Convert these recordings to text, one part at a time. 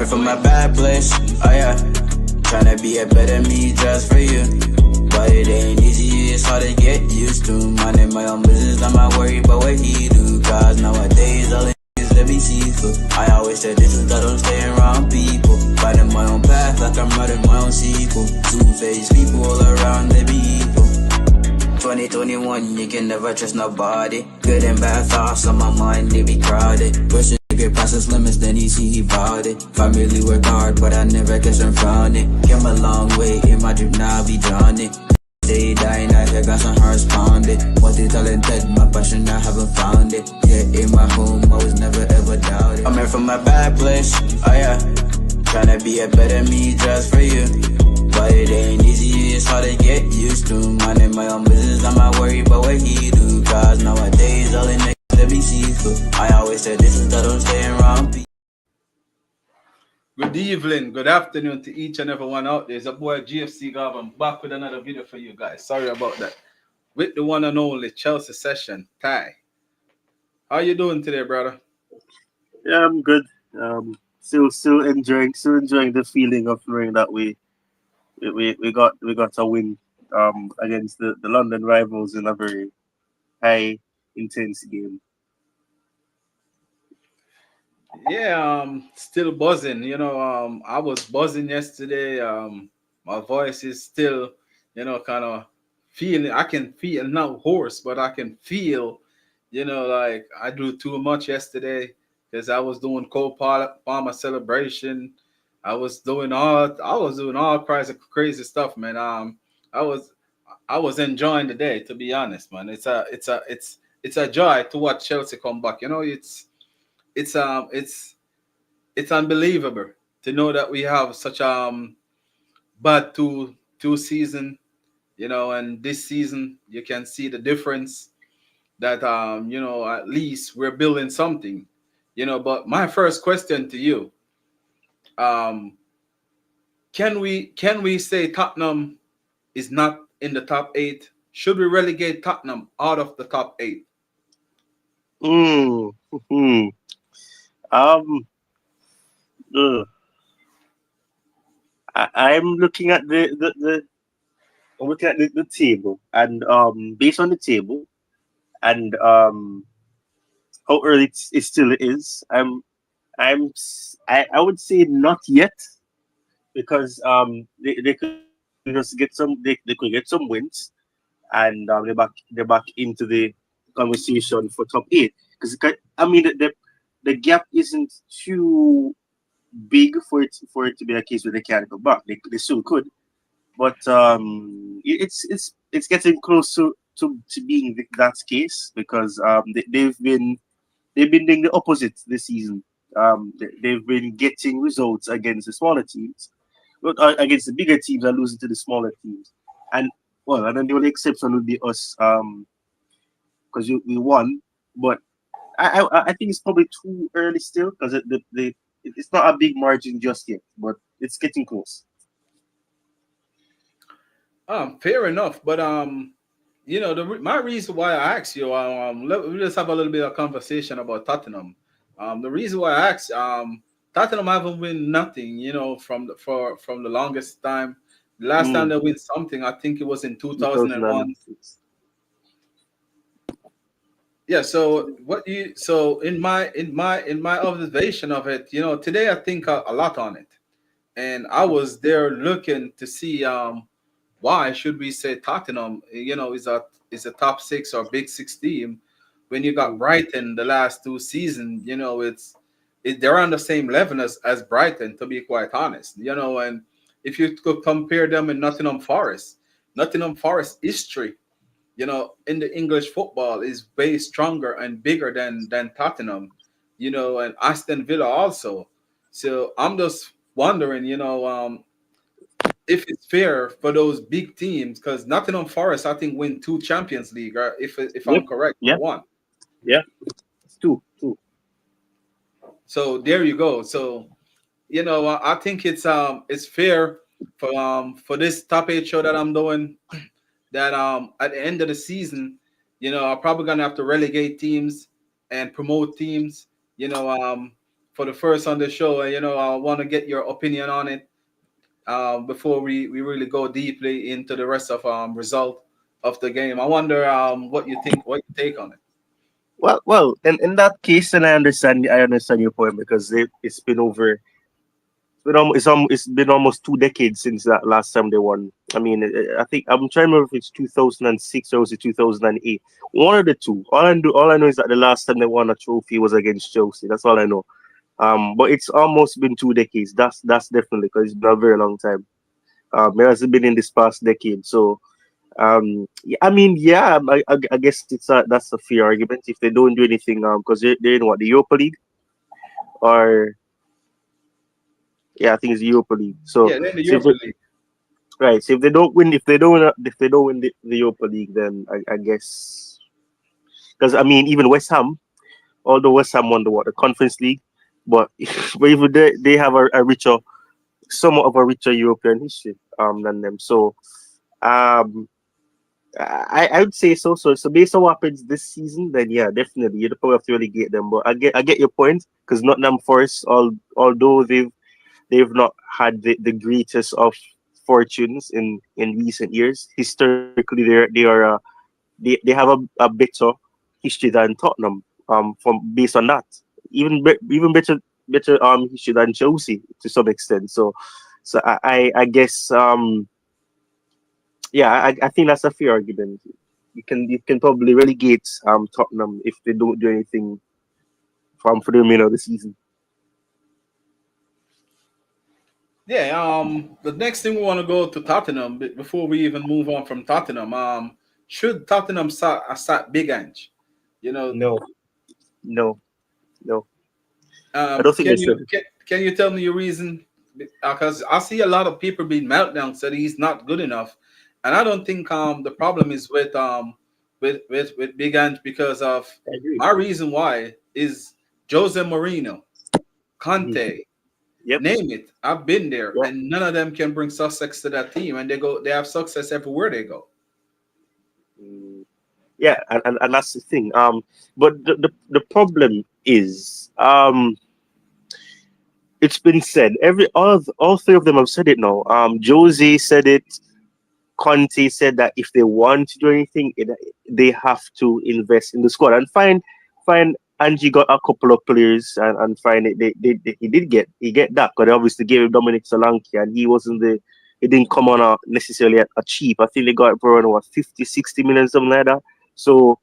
From a bad place, oh yeah. Tryna be a better me just for you. But it ain't easy, it's hard to get used to. Minding my own business, I'm not worried about what he do. Cause nowadays, all the niggas let me see through. I always said this is I don't stay around people. Finding my own path like I'm writing my own sequel. Two-faced people all around, they be evil. 2021, you can never trust nobody. Good and bad thoughts on my mind, they be crowded. Pushing nigga past his limits, then he see he bought it. Family work hard, but I never guess I'm found it. Came a long way in my dream, now I be drowning. Day dying, I got some hearts pounded. Multi-talented, my passion, I haven't found it. Yeah, in my home, I was never ever doubted. I'm here from a bad place, oh yeah. Tryna be a better me just for you. But it ain't easy, it's hard to get used to. Minding my own business, I'm not worried about what he do. Cause nowadays, all the niggas let me see through. I always said this is I don't stay around people. Good evening, good afternoon to each and everyone out there. It's a boy GFC Garvan back with another video for you guys. Sorry about that. With the one and only Chelsea session, Ty. How you doing today, brother? Yeah, I'm good. Still enjoying the feeling of knowing that we got a win against the London rivals in a very high intense game. Yeah, still buzzing. I was buzzing yesterday. My voice is still, kind of feeling. I can feel not hoarse, but I can feel, like I do too much yesterday because I was doing Cole Palmer celebration. I was doing all crazy stuff, man. I was I was enjoying the day, to be honest, man. It's a joy to watch Chelsea come back. It's um it's it's unbelievable to know that we have such bad two season, and this season you can see the difference that at least we're building something. But my first question to you, um can we say Tottenham is not in the top 8? Should we relegate Tottenham out of the top 8? Mm. Hmm. Um. ugh. I'm looking at the I'm looking at the table, and based on the table and how early it still is, I would say not yet, because they could just get they could get some wins, and they're back into the conversation for top 8, because I mean the gap isn't too big for it to be a case where they can't go back. They still could, but it's getting close to being that case, because they've been doing the opposite this season. They've been getting results against the smaller teams, but against the bigger teams are losing to the smaller teams. And well, and then the only exception would be us, because we won. But I think it's probably too early still, because it's not a big margin just yet, but it's getting close. Fair enough, but my reason why I asked you, we just have a little bit of conversation about Tottenham. The reason why I asked, Tottenham haven't win nothing, from the longest time. The last time Mm, they win something, I think it was in 2001. 2006. Yeah. So in my observation of it, today I think a lot on it, and I was there looking to see why should we say Tottenham, is a top 6 or big 6 team when you got Mm, Brighton the last 2 seasons. They're on the same level as Brighton, to be quite honest. And if you could compare them in Nottingham Forest history, in the English football is way stronger and bigger than Tottenham, and Aston Villa also. So I'm just wondering, if it's fair for those big teams, because Nottingham Forest, I think, win 2 Champions League, or if yep. I'm correct, Yeah. or one. Yeah. It's two. So there you go. So I think it's fair for this top 8 show that I'm doing, that at the end of the season, I'm probably gonna have to relegate teams and promote teams, you know, um, for the first on the show, and I want to get your opinion on it before we really go deeply into the rest of result of the game. I wonder what you think, what you take on it. Well, in that case, then I understand your point because it's been over. It's been almost 2 decades since that last time they won. I mean, I think I'm trying to remember if it's 2006 or was it 2008. One of the two. All I know is that the last time they won a trophy was against Chelsea. That's all I know. But it's almost been 2 decades. That's definitely because it's been a very long time. It hasn't been in this past decade. So, yeah, I mean, yeah, I guess that's a fair argument if they don't do anything. Because they're in what, the Europa League, or yeah, I think it's the Europa League. So, Yeah, then the so if Europa they, League. right, so if they don't win the Europa League, then I guess, because I mean, even West Ham, although West Ham won the Conference League, but but even they have a richer, somewhat of a richer European history than them. So um I would say so. So based on what happens this season, then yeah, definitely you'd probably have to relegate them. But I get your point because Nottingham Forest, although they've not had the greatest of fortunes in recent years. Historically, they have a better history than Tottenham. From based on that, even better history than Chelsea to some extent. So I guess yeah, I think that's a fair argument. You can probably relegate Tottenham if they don't do anything for the remainder of the season. Yeah, the next thing we want to go to Tottenham before we even move on from Tottenham. Should Tottenham start Big Ange? You know, No, no, no. I don't think they can you should. can you tell me your reason? Because I see a lot of people being meltdown said he's not good enough, and I don't think the problem is with Big Ange because of I agree. my reason why is Jose Mourinho, Mhm. Conte, Yep. name it. I've been there, Yeah. and none of them can bring success to that team, and they have success everywhere they go. Mm, yeah, and that's the thing. But the problem is, it's been said. All three of them have said it now. Jose said it. Conte said that if they want to do anything, they have to invest in the squad. And fine. Angie got a couple of players, and fine. He get that because they obviously gave him Dominic Solanke, and he didn't come on necessarily a cheap. I think they got it for around what 50, 60 million, something like that. So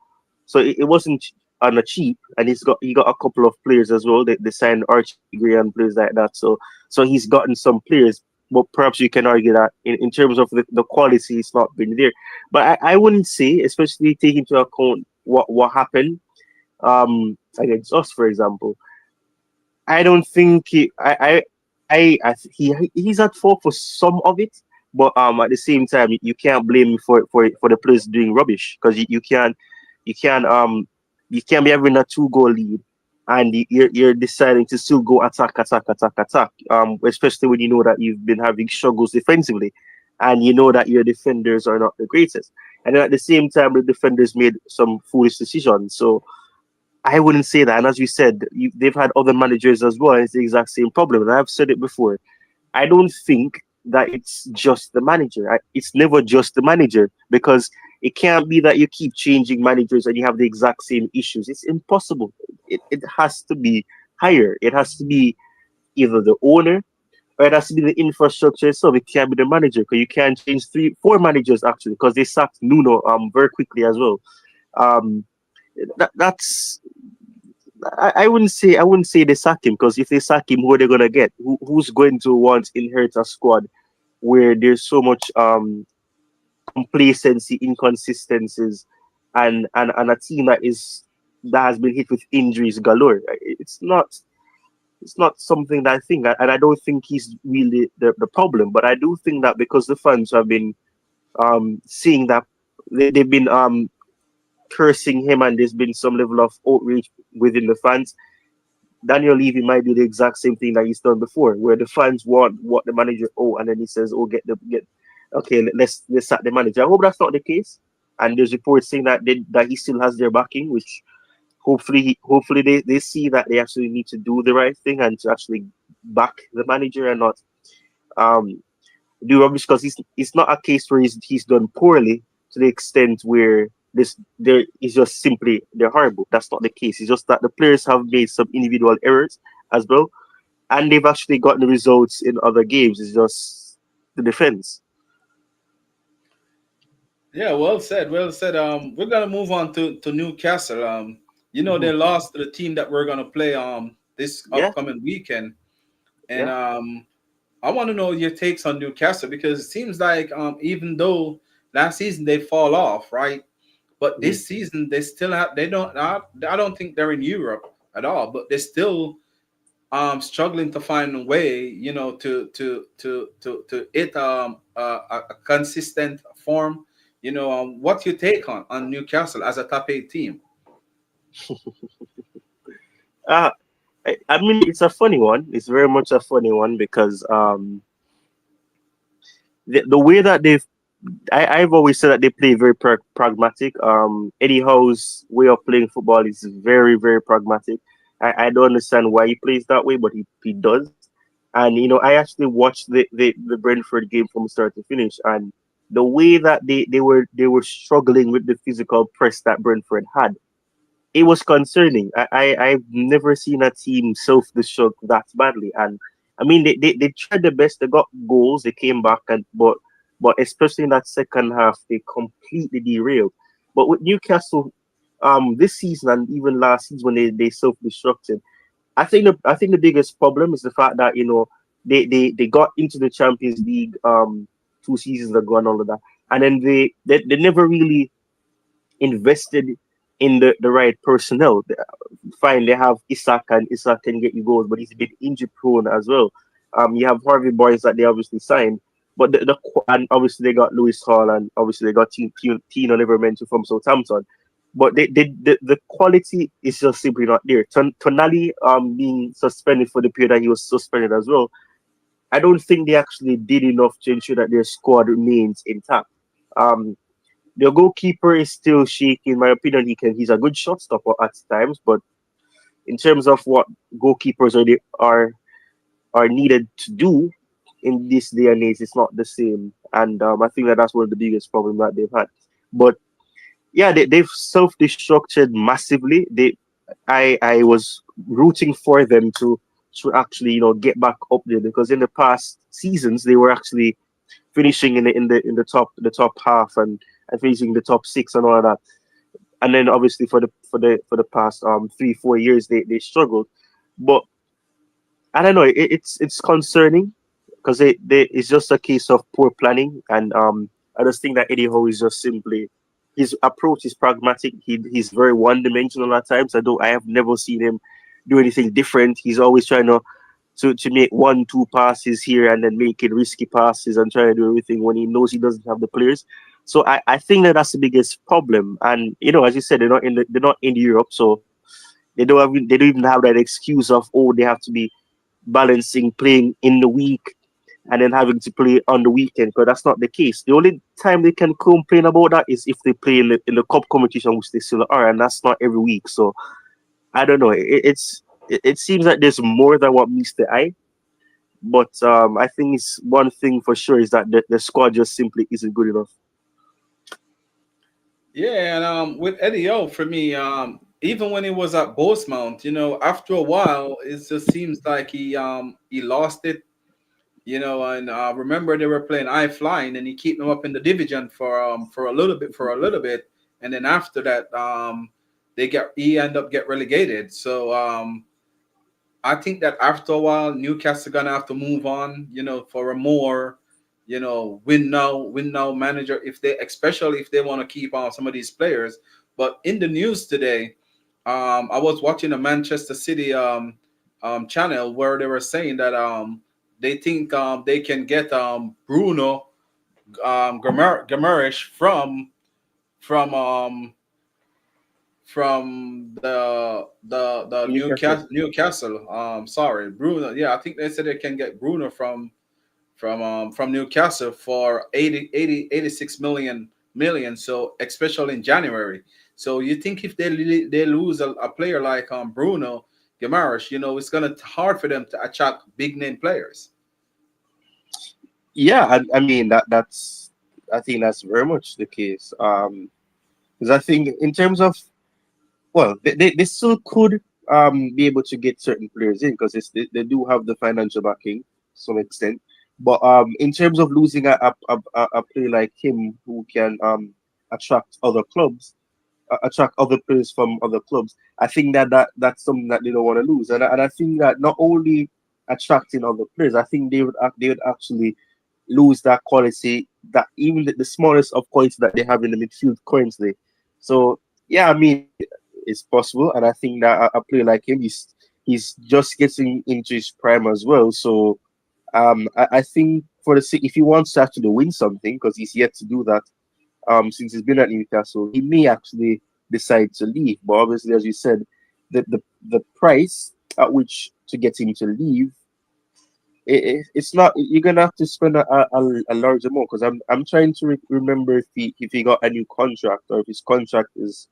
it wasn't on a cheap, and he got a couple of players as well. They signed Archie Gray and players like that. So he's gotten some players, but perhaps you can argue that in terms of the quality, it's not been there. But I wouldn't say, especially taking into account what happened against us, for example. I don't think he's at fault for some of it, but at the same time you can't blame him for the players doing rubbish because you can't you can't be having a 2 goal lead and you're deciding to still go attack, especially when you know that you've been having struggles defensively and you know that your defenders are not the greatest, and then at the same time the defenders made some foolish decisions. So I wouldn't say that. And as you said, they've had other managers as well. And it's the exact same problem. And I've said it before. I don't think that it's just the manager. It's never just the manager because it can't be that you keep changing managers and you have the exact same issues. It's impossible. It has to be higher. It has to be either the owner or it has to be the infrastructure itself. It can't be the manager because you can't change 4 managers actually because they sacked Nuno very quickly as well. Um, that's I wouldn't say they sack him because if they sack him, who are they gonna get? Who's going to want to inherit a squad where there's so much complacency, inconsistencies, and a team that has been hit with injuries galore? It's not something that I think, and I don't think he's really the problem. But I do think that because the fans have been seeing that they've been cursing him, and there's been some level of outrage within the fans. Daniel Levy might do the exact same thing that he's done before, where the fans want what the manager and then he says, "Oh, okay, let's sack the manager." I hope that's not the case. And there's reports saying that he still has their backing, which hopefully they see that they actually need to do the right thing and to actually back the manager and not um do rubbish, because it's not a case where he's done poorly to the extent where this there is just simply they're horrible. That's not the case. It's just that the players have made some individual errors as well, and they've actually gotten the results in other games. It's just the defense. Yeah, well said. Well said. We're gonna move on to Newcastle. Hmm. They lost to the team that we're gonna play this Yeah, upcoming weekend, and yeah. I want to know your takes on Newcastle because it seems like even though last season they fall off, right? But Mhm. this season they still have they don't I don't think they're in Europe at all, but they're still struggling to find a way, to hit a consistent form. What's your take on Newcastle as a top eight team? Uh, I mean, it's a funny one. It's very much a funny one because the way that I've always said that they play very pragmatic. Eddie Howe's way of playing football is very, very pragmatic. I don't understand why he plays that way, but he does. And I actually watched the Brentford game from start to finish, and the way that they were struggling with the physical press that Brentford had, it was concerning. I've never seen a team self-destruct that badly. And I mean, they tried their best. They got goals. They came back, and but especially in that second half, they completely derailed. But with Newcastle, this season and even last season when they self-destructed, I think the biggest problem is the fact that they got into the Champions League 2 seasons ago and all of that, and then they never really invested in the right personnel. Fine, they have Isak, and Isak can get you goals, but he's a bit injury prone as well. You have Harvey Boys that they obviously signed, but and obviously they got Lewis Hall, and obviously they got Tino, never mentioned, from Southampton. But the quality is just simply not there. Tonali being suspended for the period that he was suspended as well. I don't think they actually did enough to ensure that their squad remains intact. Um, the goalkeeper is still shaky, in my opinion. He's a good shot stopper at times, but in terms of what goalkeepers are needed to do in this day and age, it's not the same. And I think that's one of the biggest problems that they've had. But yeah, they've self-destructed massively. I was rooting for them to actually get back up there, because in the past seasons they were actually finishing in the top half, and finishing the top six and all of that. And then obviously for the past 3-4 years they struggled. But I don't know, it's concerning, because it's just a case of poor planning. And I just think that Eddie Howe is just simply, his approach is pragmatic. He's very one dimensional at times. I have never seen him do anything different. He's always trying to make 1-2 passes here, and then making risky passes and trying to do everything when he knows he doesn't have the players. So I think that's the biggest problem. And as you said, they're not in Europe, so they don't even have that excuse of, oh, they have to be balancing playing in the week and then having to play on the weekend, because that's not the case. The only time they can complain about that is if they play in the cup competition, which they still are, and that's not every week. So I don't know. It seems like there's more than what meets the eye. But I think it's one thing for sure is that the squad just simply isn't good enough. Yeah, and with Eddie O, for me, even when he was at Bournemouth, after a while, it just seems like he lost it. And remember they were playing high flying, and he keep them up in the division for a little bit, and then after that, he end up get relegated. So I think that after a while, Newcastle gonna have to move on, for a more, win now manager, if they, especially if they want to keep on some of these players. But in the news today, I was watching a Manchester City channel where they were saying that they think they can get Bruno Gamarish from the Newcastle. Newcastle. Sorry, Bruno. Yeah, I think they said they can get Bruno from Newcastle for 86 million. So especially in January. So you think if they lose a player like Bruno Guimaraes, it's gonna hard for them to attract big name players. Yeah, I mean that's I think that's very much the case. Because I think in terms of, well, they still could be able to get certain players in because they do have the financial backing to some extent. But in terms of losing a player like him who can attract other clubs, attract other players from other clubs, I think that's something that they don't want to lose. And I think that not only attracting other players, I think they would actually lose that quality, that even the smallest of quality that they have in the midfield currently. So yeah, I mean it's possible, and I think that a player like him, he's just getting into his prime as well. So I think for the sake, if he wants to actually win something, because he's yet to do that, since he's been at Newcastle, he may actually decide to leave. But obviously, as you said, the price at which to get him to leave, it's not. You're gonna have to spend a large amount, because I'm trying to remember if he got a new contract, or if his contract is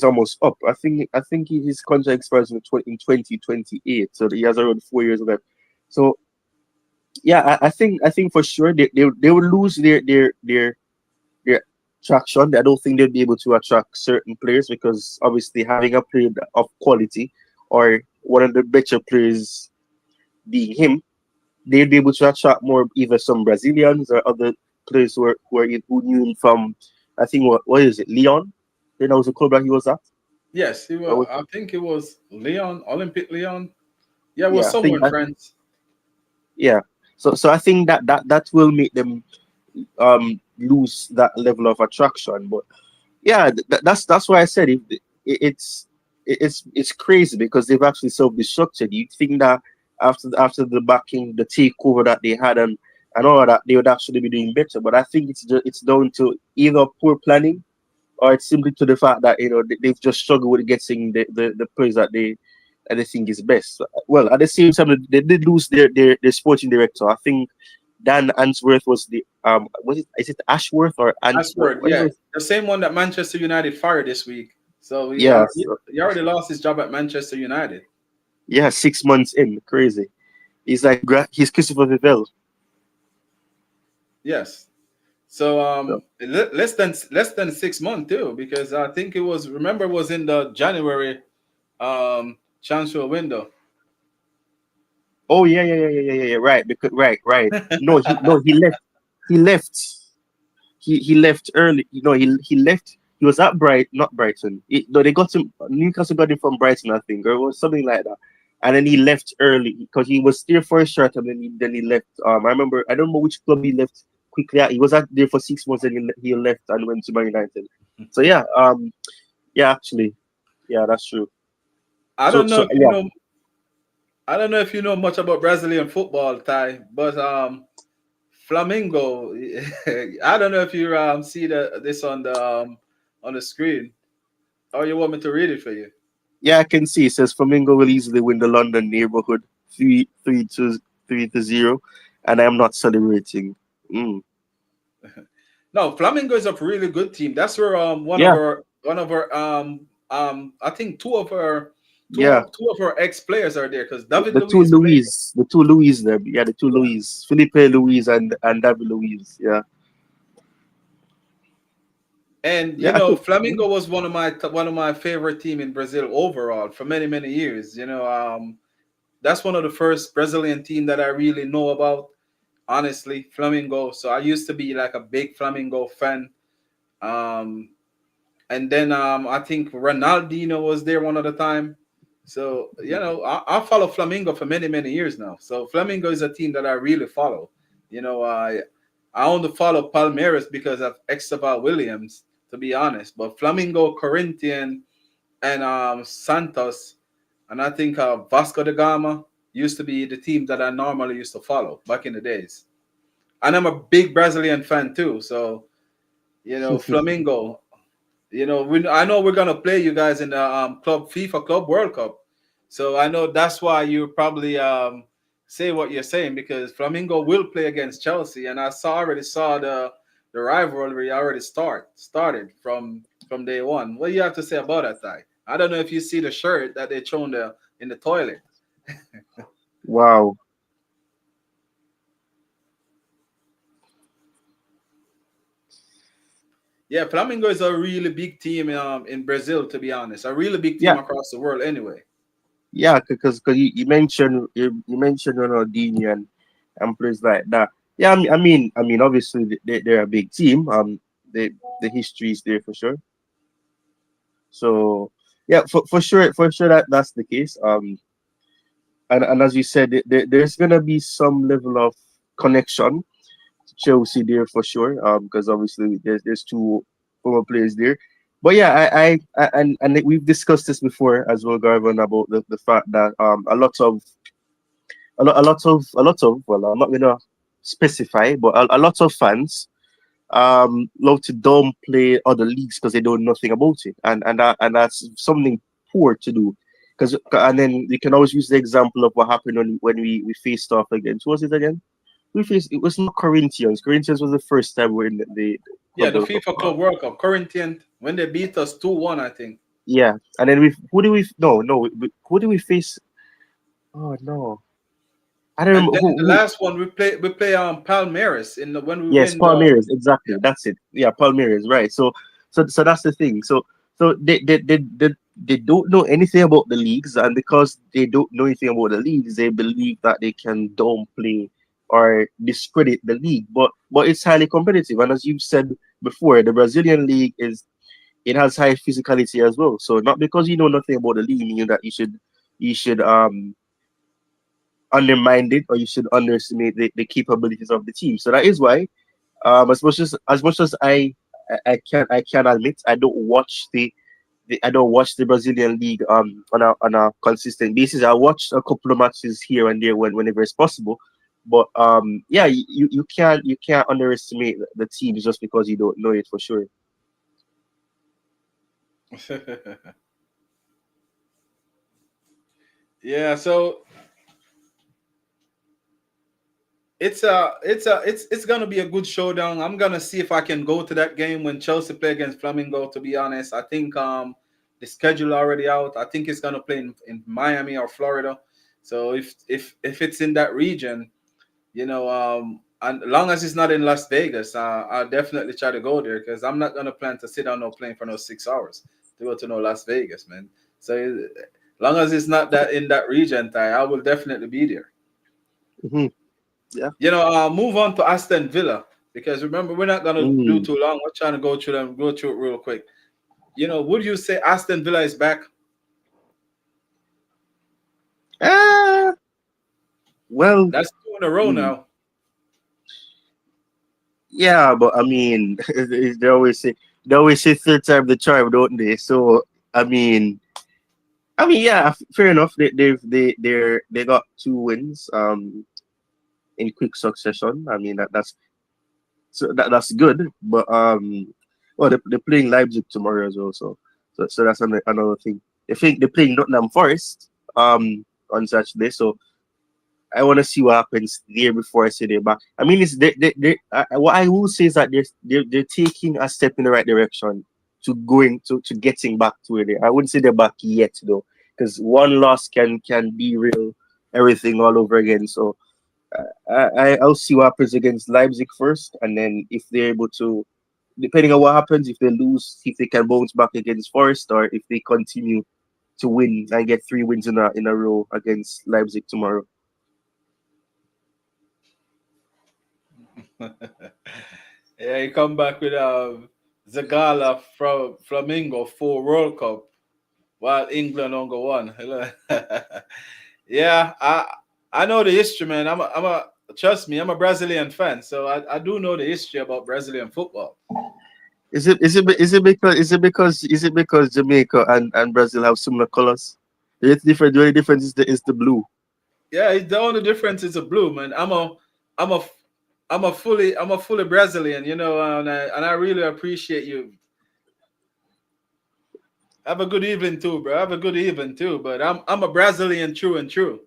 almost up. I think his contract expires in 2028, so he has around 4 years left. So yeah, I think for sure they will lose their traction. I don't think they'll be able to attract certain players, because obviously having a player of quality, or one of the better players being him, they'll be able to attract more, either some Brazilians or other players who knew him from, I think, what is it, Leon? Then that was the club that he was at. Yes, he That was. was, I think it was Leon, Olympic Leon. Yeah, it was yeah, I somewhere think in that, France. yeah. So I think that will make them lose that level of attraction. But yeah, that's why I said it's crazy, because they've actually self-destructed. You think that after the backing, the takeover that they had, and all of that, they would actually be doing better. But I think it's down to either poor planning, or it's simply to the fact that they've just struggled with getting the players that they think is best. Well, at the same time, they did lose their sporting director. I think Dan Answorth was was it, is it Ashworth or Answorth? Ashford, What is yeah, it? the same one that Manchester United fired this week. So Yeah, he already lost his job at Manchester United. yeah, 6 months in, crazy. He's like he's Christopher Vivell. Yes. So So, less than 6 months too, because I think it was, remember, it was in the January transfer window. oh yeah, right, because right. No, he left he left early. He left. He was at not Brighton. No, they got him. Newcastle got him from Brighton, I think, or it was something like that. And then he left early because he was there for a short, and then he left. I don't remember which club he left quickly at. He was at there for 6 months, and he left and went to Man United. So yeah, yeah, actually, yeah, that's true. I So don't know so if you yeah, know. I don't know if you know much about Brazilian football, Ty, but Flamingo. I don't know if you see this on the screen, or you want me to read it for you. yeah, I can see. It says Flamingo will easily win the London neighborhood 3-0, and I am not celebrating. Mm. No, Flamingo is a really good team. That's where Yeah, one of our I think yeah. two of our ex players are there, because David The two Luiz played. Louis, the two Louis there. Yeah, the two Louis, Felipe Louis and David Louis. Yeah, And yeah. I think Flamengo was one of my favorite team in Brazil overall for many years. That's one of the first Brazilian team that I really know about. Honestly, Flamengo. So I used to be like a big Flamengo fan. Um, and then I think Ronaldinho was there one of the time. So I follow Flamengo for many years now. So Flamengo is a team that I really follow. I only follow Palmeiras because of Exaval Williams, to be honest. But Flamengo, Corinthian, and Santos, and I think Vasco da Gama used to be the team that I normally used to follow back in the days. And I'm a big Brazilian fan too. So Flamengo. I know we're gonna play you guys in the Club FIFA Club World Cup, so I know that's why you probably say what you're saying, because Flamengo will play against Chelsea, and I already saw the rivalry already started from day one. What do you have to say about that, Ty? I don't know if you see the shirt that they thrown there in the toilet. Wow. Yeah, Flamengo is a really big team in Brazil, to be honest. A really big team Yeah, across the world, anyway. yeah, because you mentioned you mentioned Ronaldinho and players like that. Yeah, I mean, obviously they're a big team. The the history is there for sure. So yeah, for sure that's the case. And as you said, there's gonna be some level of connection to Chelsea there for sure. Because obviously there's two former players there. But yeah, and we've discussed this before as well, Garvan, about the fact that a lot of well, I'm not gonna specify, but a lot of fans love to downplay other leagues because they know nothing about it, and that's something poor to do. Because and then you can always use the example of what happened when we faced off against, who was it again? We faced, it was not Corinthians. Corinthians was the first time we're in the Yeah, Club the World Cup. FIFA Club World Cup, Corinthians, when they beat us 2-1, I think. Yeah, and then we who do we no, who do we face? Oh no, I don't And remember then the who. last one we play Palmeiras in the when we Yes, win the Palmeiras, exactly. yeah. That's it. Yeah, Palmeiras, right. So that's the thing. So they don't know anything about the leagues, and because they don't know anything about the leagues, they believe that they can downplay or discredit the league. But it's highly competitive, and as you've said before, the Brazilian league is, it has high physicality as well. So not because you know nothing about the league, meaning that you should undermine it, or you should underestimate the capabilities of the team. So that is why, as much as I can admit, I don't watch the Brazilian league on a consistent basis. I watch a couple of matches here and there whenever it's possible. But yeah, you can't underestimate the teams just because you don't know it for sure. Yeah, so it's gonna be a good showdown. I'm gonna see if I can go to that game when Chelsea play against Flamengo. To be honest, I think the schedule already out. I think it's gonna play in Miami or Florida. So if it's in that region, and as long as it's not in Las Vegas, I'll definitely try to go there because I'm not gonna plan to sit on no plane for no 6 hours to go to no Las Vegas, man. So long as it's not that in that region, I will definitely be there. Hmm. Yeah. Move on to Aston Villa because remember we're not gonna do Mm. too long. We're trying to go through it real quick. Would you say Aston Villa is back? Ah, well, That's two in a row mm, now. yeah, but I mean, they always say third time the charm, don't they? So I mean, yeah, fair enough. They got two wins in quick succession. I mean that's good. But well, they're playing Leipzig tomorrow as well, so that's another thing. I think they're playing Nottingham Forest on Saturday, so I want to see what happens there before I say they're back. I mean, it's what I will say is that they're taking a step in the right direction to going to getting back to where they. I wouldn't say they're back yet though, because one loss can derail everything all over again. So I'll see what happens against Leipzig first, and then if they're able to, depending on what happens, if they lose, if they can bounce back against Forest, or if they continue to win and get three wins in a row against Leipzig tomorrow. Yeah, you come back with Zagala from Flamingo for World Cup while England on go one. Yeah, I know the history, man. I'm a trust me, I'm a Brazilian fan, so I do know the history about Brazilian football. Is it because Jamaica and Brazil have similar colors? It's different. The only difference is the blue. Yeah, the only difference is a blue, man. I'm a I'm a fully Brazilian, and I really appreciate you. Have a good evening too, bro. Have a good evening too. But I'm a Brazilian true and true.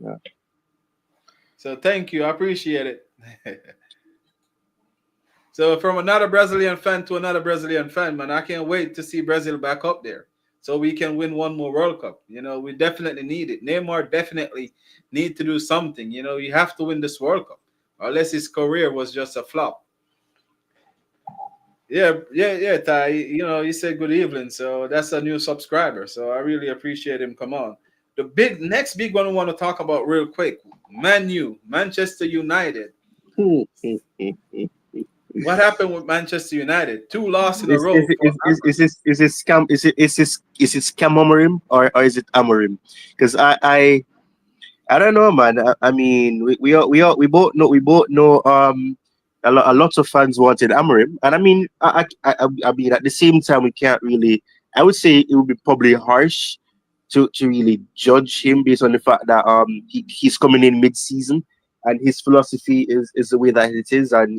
Yeah. So thank you. I appreciate it. So from another Brazilian fan to another Brazilian fan, man, I can't wait to see Brazil back up there, so we can win one more World Cup. We definitely need it. Neymar definitely need to do something. You have to win this World Cup, unless his career was just a flop. Yeah, yeah, yeah, Ty. He said good evening, so that's a new subscriber. So I really appreciate him. Come on, the next big one I want to talk about real quick. Manchester United. What happened with Manchester United? Two losses in a Is row is it for is it scam is it scam Amorim or is it Amorim? Because I don't know, man. I mean, we both know a lot of fans wanted Amorim, and I mean, I mean at the same time we can't really. I would say it would be probably harsh to really judge him based on the fact that he's coming in mid season and his philosophy is the way that it is, and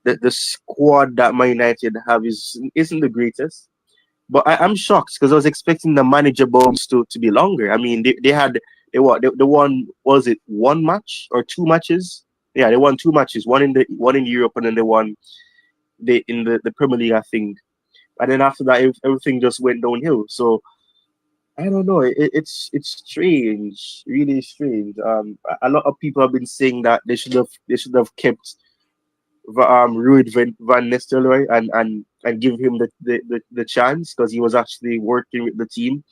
the squad that Man United have isn't the greatest. But I'm shocked because I was expecting the manager bones to be longer. I mean, they won, was it one match or two matches? Yeah, they won two matches, one in Europe, and then they won in the Premier League, I think. And then after that, everything just went downhill. So I don't know. It's strange, really strange. A lot of people have been saying that they should have kept Ruud van Nistelrooy and give him the chance because he was actually working with the team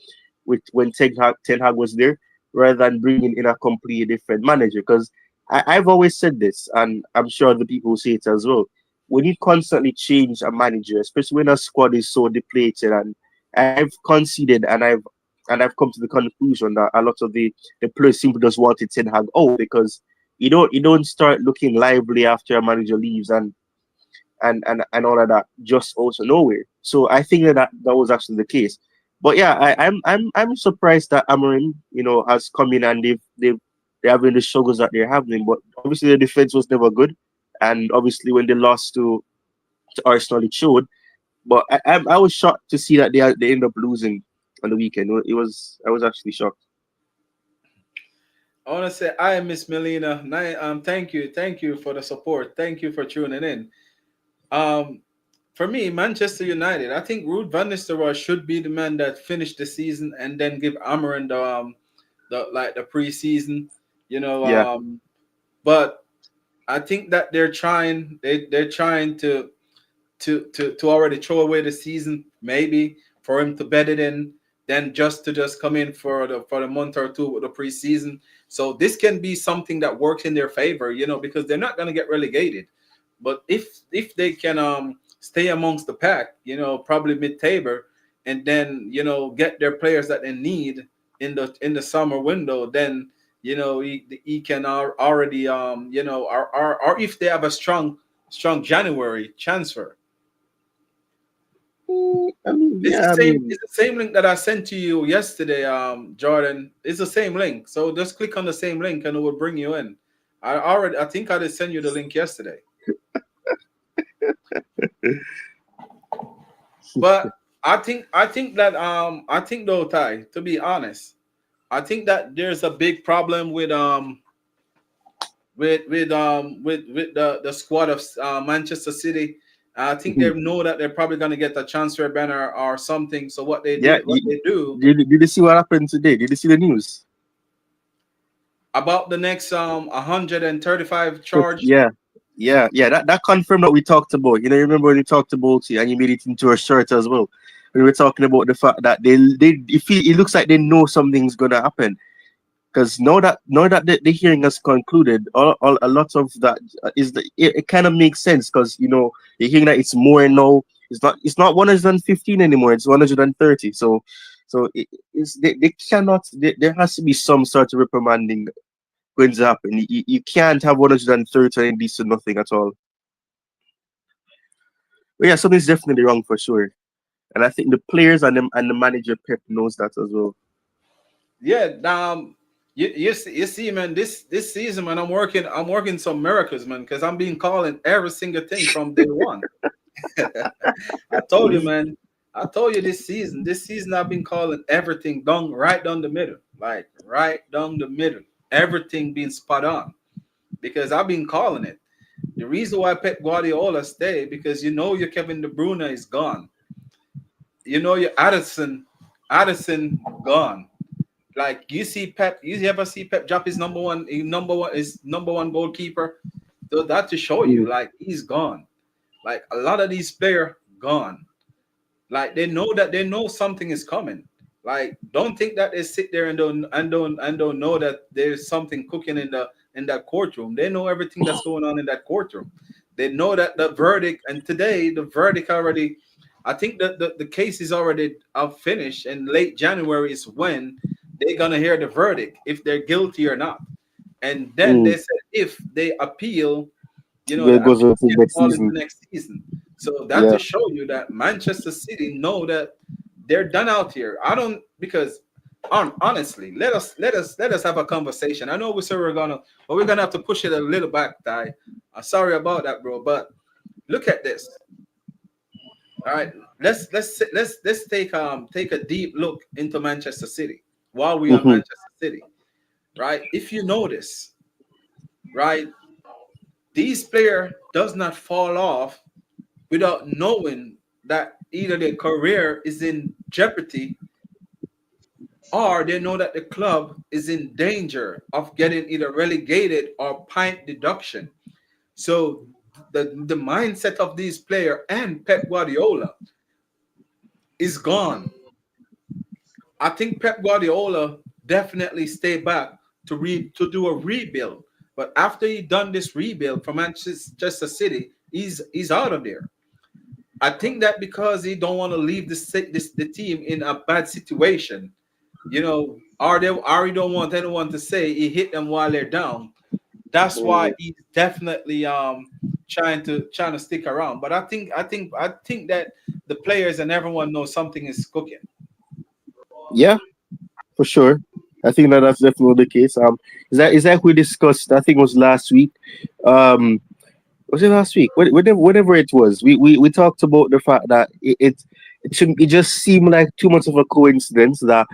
with when Ten Hag was there, rather than bringing in a completely different manager. Because I've always said this, and I'm sure the people will say it as well. When you constantly change a manager, especially when a squad is so depleted, and I've conceded and I've come to the conclusion that a lot of the players simply just wanted Ten Hag out because you don't start looking lively after a manager leaves and all of that just out of nowhere. So I think that was actually the case. But yeah, I'm surprised that Amarin, has come in and they're having the struggles that they're having. But obviously the defense was never good, and obviously when they lost to Arsenal, it showed. But I was shocked to see that they end up losing on the weekend. I was actually shocked. I want to say I Miss Melina. Thank you for the support. Thank you for tuning in. Um, for me, Manchester United. I think Ruud van Nistelrooy should be the man that finished the season and then give Amarin the preseason. You know, Yeah. um, but I think that they're trying to already throw away the season, maybe for him to bet it in, then just come in for the month or two with the preseason. So this can be something that works in their favor, because they're not going to get relegated. But if they can stay amongst the pack, probably mid-table, and then get their players that they need in the summer window, then he can already or if they have a strong January transfer. I mean, It's yeah, I the same. mean, It's the same link that I sent to you yesterday, Jordan. It's the same link. So just click on the same link and it will bring you in. I think I did send you the link yesterday. But I think though, Ty, to be honest, I think that there's a big problem with the squad of Manchester City. I think they know that they're probably going to get a transfer banner or something. So yeah. what they do Did you see what happened today? Did you see the news? about the next 135 But charge. yeah. That confirmed what we talked about. You remember when we talked about it and you made it into a shirt as well. We were talking about the fact that it looks like they know something's gonna happen. Because now that the hearing has concluded, a lot of that it kind of makes sense because you're hearing that it's more now. It's not 115 anymore. It's 130. So they cannot. There has to be some sort of reprimanding going to happen. You can't have 130 and leads to nothing at all. But yeah, something's definitely wrong for sure. And I think the players and the manager Pep knows that as well. Yeah, you see, man, this season, man, I'm working some miracles, man, because I'm being calling every single thing from day one. I told you, man. I told you this season. This season, I've been calling everything down right down the middle, like right down the middle. Everything being spot on because I've been calling it. The reason why Pep Guardiola stay because you know your Kevin De Bruyne is gone. You know your Addison gone. Like you see Pep, you ever see Pep drop his number one goalkeeper? So that to show you, Mm, like he's gone. Like a lot of these players gone. Like they know something is coming. Like don't think that they sit there and don't know that there's something cooking in that courtroom. They know everything that's going on in that courtroom. They know that the verdict and today the verdict already. I think that the case is already finished, and late January is when they're gonna hear the verdict if they're guilty or not. And then mm. they said if they appeal, It the goes appeal on to can next fall into season. next season. So that Yeah. to show you that Manchester City know that they're done out here. I don't because honestly, let us have a conversation. I know we said but we're gonna have to push it a little back, Ty. I'm sorry about that, bro. But look at this. All right, let's take a deep look into Manchester City while we on Hmm. Manchester City, right? If you notice, right, these player does not fall off without knowing that either their career is in jeopardy or they know that the club is in danger of getting either relegated or pint deduction. So the mindset of these players and Pep Guardiola is gone. I think Pep Guardiola definitely stay back to do a rebuild. But after he done this rebuild for Manchester City, he's out of there. I think that because he don't want to leave the team in a bad situation, or he don't want anyone to say he hit them while they're down. That's why Mm. he's definitely trying to stick around. But I think that the players and everyone knows something is cooking. Yeah, for sure. I think that that's definitely the case. Is that we discussed? I think it was last week. Um, was it last week? Whatever it was, we talked about the fact that it just seemed like too much of a coincidence that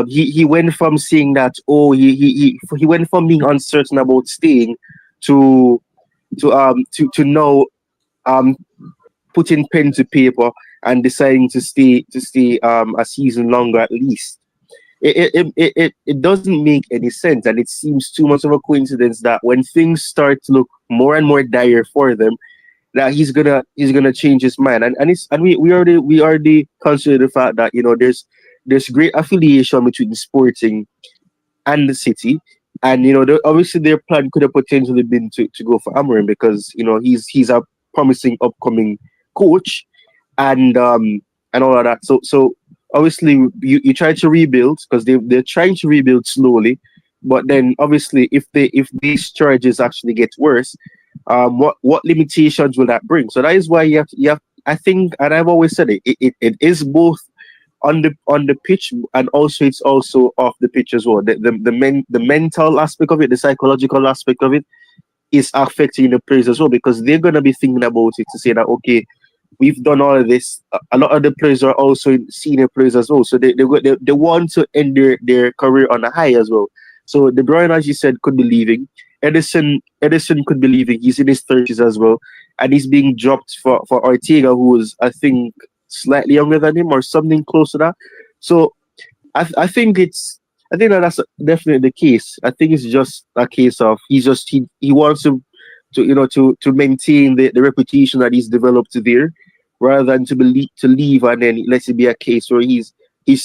he went from saying that he went from being uncertain about staying to to now um putting pen to paper and deciding to stay a season longer at least. It doesn't make any sense, and it seems too much of a coincidence that when things start to look more and more dire for them, that he's gonna change his mind. And we already consider the fact that there's great affiliation between Sporting and the City. And obviously their plan could have potentially been to go for Amorim, because he's a promising upcoming coach, and all of that. So obviously you try to rebuild, because they're trying to rebuild slowly. But then obviously if these charges actually get worse, what limitations will that bring? So that is why you have, I think, and I've always said it is both on the pitch, and also it's also off the pitch as well. The mental aspect of it, the psychological aspect of it, is affecting the players as well, because they're gonna be thinking about it to say that, okay, we've done all of this. A lot of the players are also senior players as well, so they want to end their career on a high as well. So De Bruyne, as you said, could be leaving. Edison could be leaving. He's in his 30s as well, and he's being dropped for Ortega, who is, I think, slightly younger than him or something close to that. So I think that that's definitely the case. I think it's just a case of he wants to maintain the reputation that he's developed there, rather than to leave, and then let it be a case where he's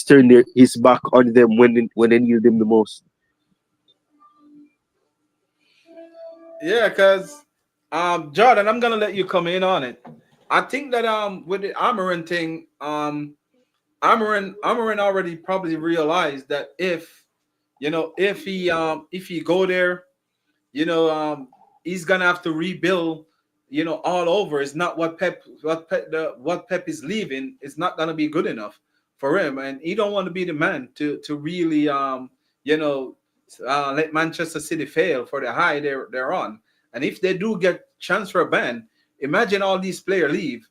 turned his back on them when they need him the most. Yeah, because Jordan, I'm gonna let you come in on it. I think that with the Amarin thing, Amarin already probably realized that if he go there, you know, he's gonna have to rebuild, all over. It's not what Pep is leaving. It's not gonna be good enough for him, and he don't want to be the man to really you know let Manchester City fail for the high they're on. And if they do get transfer ban, imagine all these players leave,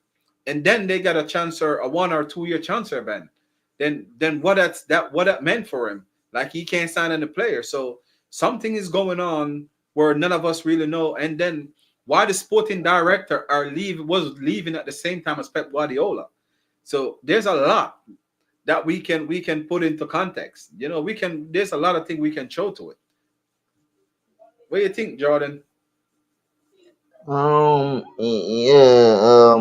and then they got a transfer, a 1 or 2 year transfer ban. Then what that meant for him? Like he can't sign any player. So something is going on where none of us really know. And then why the sporting director was leaving at the same time as Pep Guardiola. So there's a lot that we can put into context. There's a lot of things we can show to it. What do you think, Jordan? Yeah.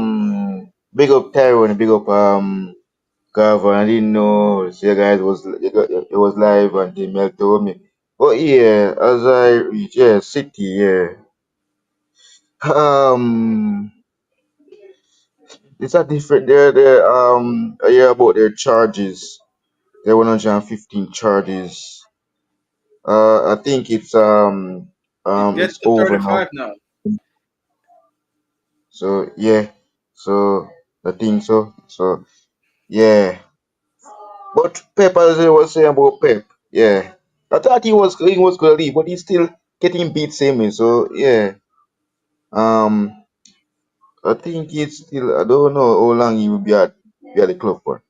Big up Tyrone. Big up Garvan. I didn't know you guys it was live and the Mel told me. But yeah, as I reach, yeah, City, yeah. Um, it's a different. They're I hear about their charges. Their 115 charges. I think It gets it's to over now. 35 now. So yeah, so I think so. So yeah, but Pep, as I was saying about Pep, yeah, I thought he was gonna leave, but he's still getting beat same way. So yeah, um, I think it's still. I don't know how long he will be at the club for.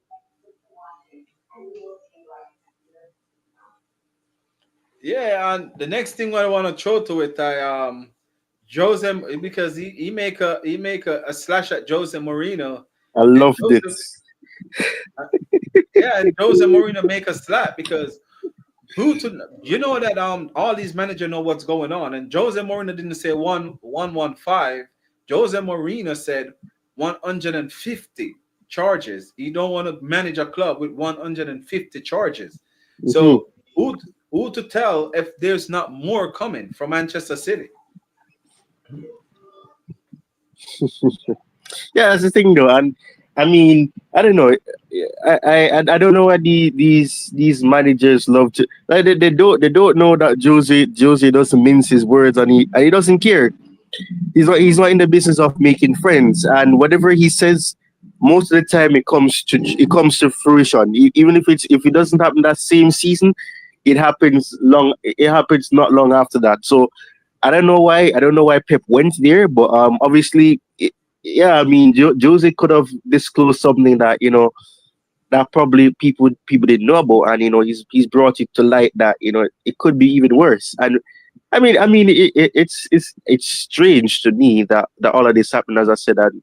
Yeah, and the next thing I want to throw to it, I Jose, because he make a slash at Jose Mourinho, I and love Jose, this. yeah, and Jose Mourinho make a slap because who to that all these managers know what's going on, and Jose Mourinho didn't say 115. Jose Mourinho said 150 charges. He don't want to manage a club with 150 charges. Mhm. So who to tell if there's not more coming from Manchester City? Yeah, that's the thing though, and I mean, I don't know. I don't know why these managers love to like they don't know that Jose doesn't mince his words, and he doesn't care. He's not in the business of making friends, and whatever he says, most of the time it comes to fruition. Even if it doesn't happen that same season, it happens not long after that. So I don't know why Pep went there, but obviously, yeah, I mean, Jose could have disclosed something that probably people didn't know about, and he's brought it to light that it could be even worse. And I mean, it's strange to me that all of this happened. As I said, and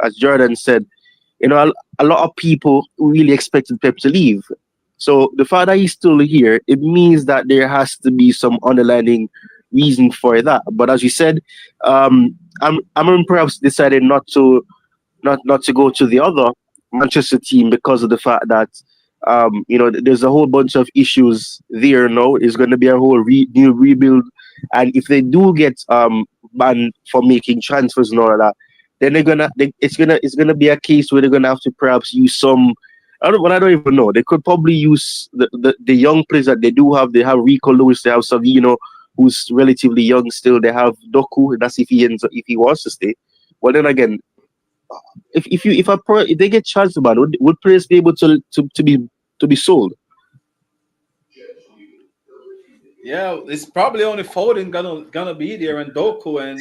as Jordan said, a lot of people really expected Pep to leave. So the fact that he's still here, it means that there has to be some underlying reason for that. But as you said, I'm perhaps decided not to go to the other Manchester team because of the fact that there's a whole bunch of issues there. No, it's going to be a whole new rebuild, and if they do get banned for making transfers and all of that, then it's gonna be a case where they're gonna have to perhaps use some. I don't even know. They could probably use the young players that they do have. They have Rico Lewis. They have Savino, who's relatively young still. They have Doku. That's if he wants to stay. Well, then again, if they get charged about, would players be able to be sold? Yeah, it's probably only Foden gonna be there, and Doku and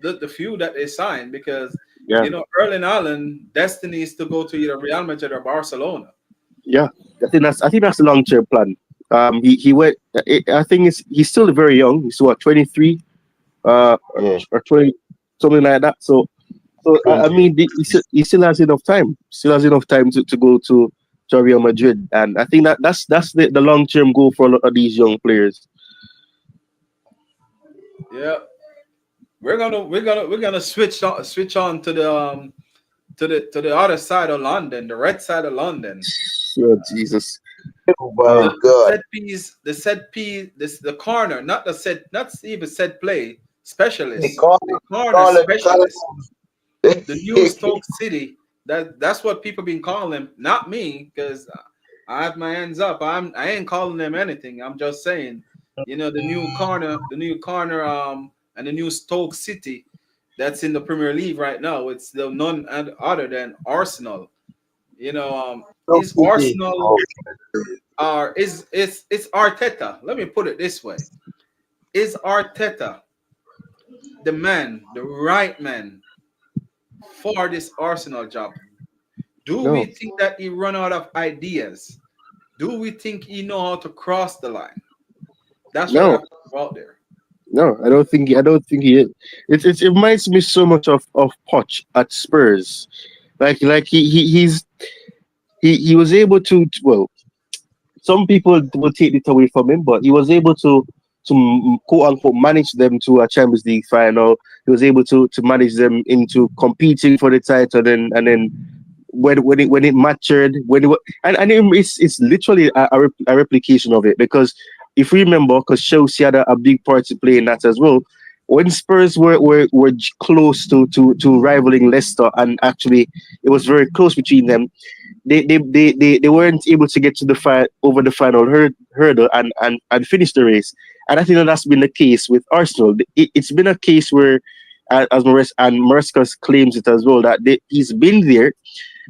the few that they signed, because Yeah, Erling Haaland destiny is to go to either Real Madrid or Barcelona. yeah. I think that's the long term plan. He went. I think he's still very young. He's what, 23, Yeah, or 20, something like that. So I 23. mean, he still has enough time. Still has enough time to go to Real Madrid, and I think that's the long term goal for a lot of these young players. Yeah, we're gonna switch on to the other side of London, the red side of London. Oh Jesus! Oh my The, Uh, the God. set piece, the corner, not even set play The specialist, call, the corner call it, call specialist, the new it. Stoke City. That's what people been calling him, not me, because I have my hands up. I ain't calling them anything. I'm just saying, and the new Stoke City that's in the Premier League right now. It's the none other than Arsenal. Stoke Is City. Arsenal Oh, are is it's Arteta? Let me put it this way: is Arteta the man, the right man for this Arsenal job? Do we no, think that he run out of ideas? Do we think he know how to cross the line? That's what I no. put out there. No, I don't think he is. It reminds me so much of Poch at Spurs. He was able well, some people will take it away from him, but he was able to quote unquote manage them to a Champions League final. He was able to manage them into competing for the title, and then when it matured, it's literally a replication of it, because if we remember, because Chelsea had a big part to play in that as well. When Spurs were close to rivaling Leicester, and actually it was very close between them, they weren't able to get to the over the final hurdle and finish the race. And I think that's been the case with Arsenal. It's been a case where, as Maresca claims it as well, that he's been there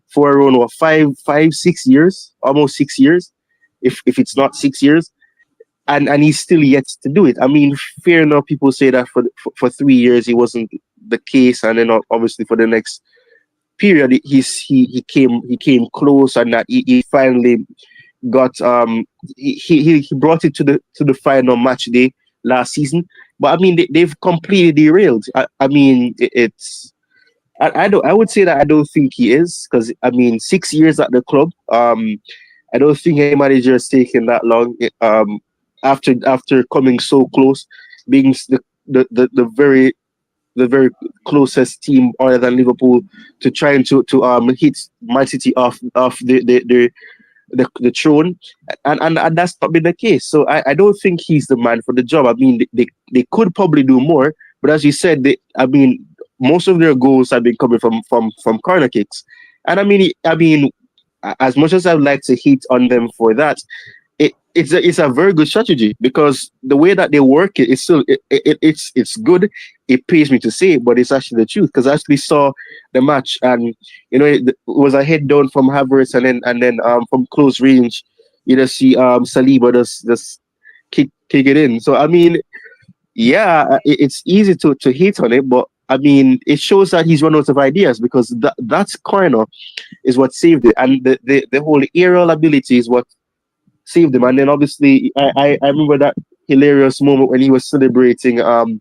for around what, 6 years, almost 6 years, if it's not 6 years, and he's still yet to do it. I mean, fair enough. People say that for 3 years he wasn't the case, and then obviously for the next period he came close, and that he finally got he brought it to the final match day last season. But I mean, they've completely derailed. I mean, it's I don't I would say that I don't think he is, because I mean, 6 years at the club. I don't think any manager has taken that long. After coming so close, being the very closest team other than Liverpool to trying to hit Man City off the throne, and that's not been the case. So I don't think he's the man for the job. I mean, they could probably do more, but as you said, I mean, most of their goals have been coming from corner kicks, and I mean, as much as I'd like to hate on them for that, it's a very good strategy, because the way that they work it's still it's good. It pays me to say it, but it's actually the truth, because I actually saw the match, and it was a head down from Havertz, and then from close range you just see Saliba just kick it in. So I mean, yeah, it's easy to hate on it, but I mean, it shows that he's run out of ideas, because that corner is what saved it, and the whole aerial ability is what saved him. And then obviously, I remember that hilarious moment when he was celebrating the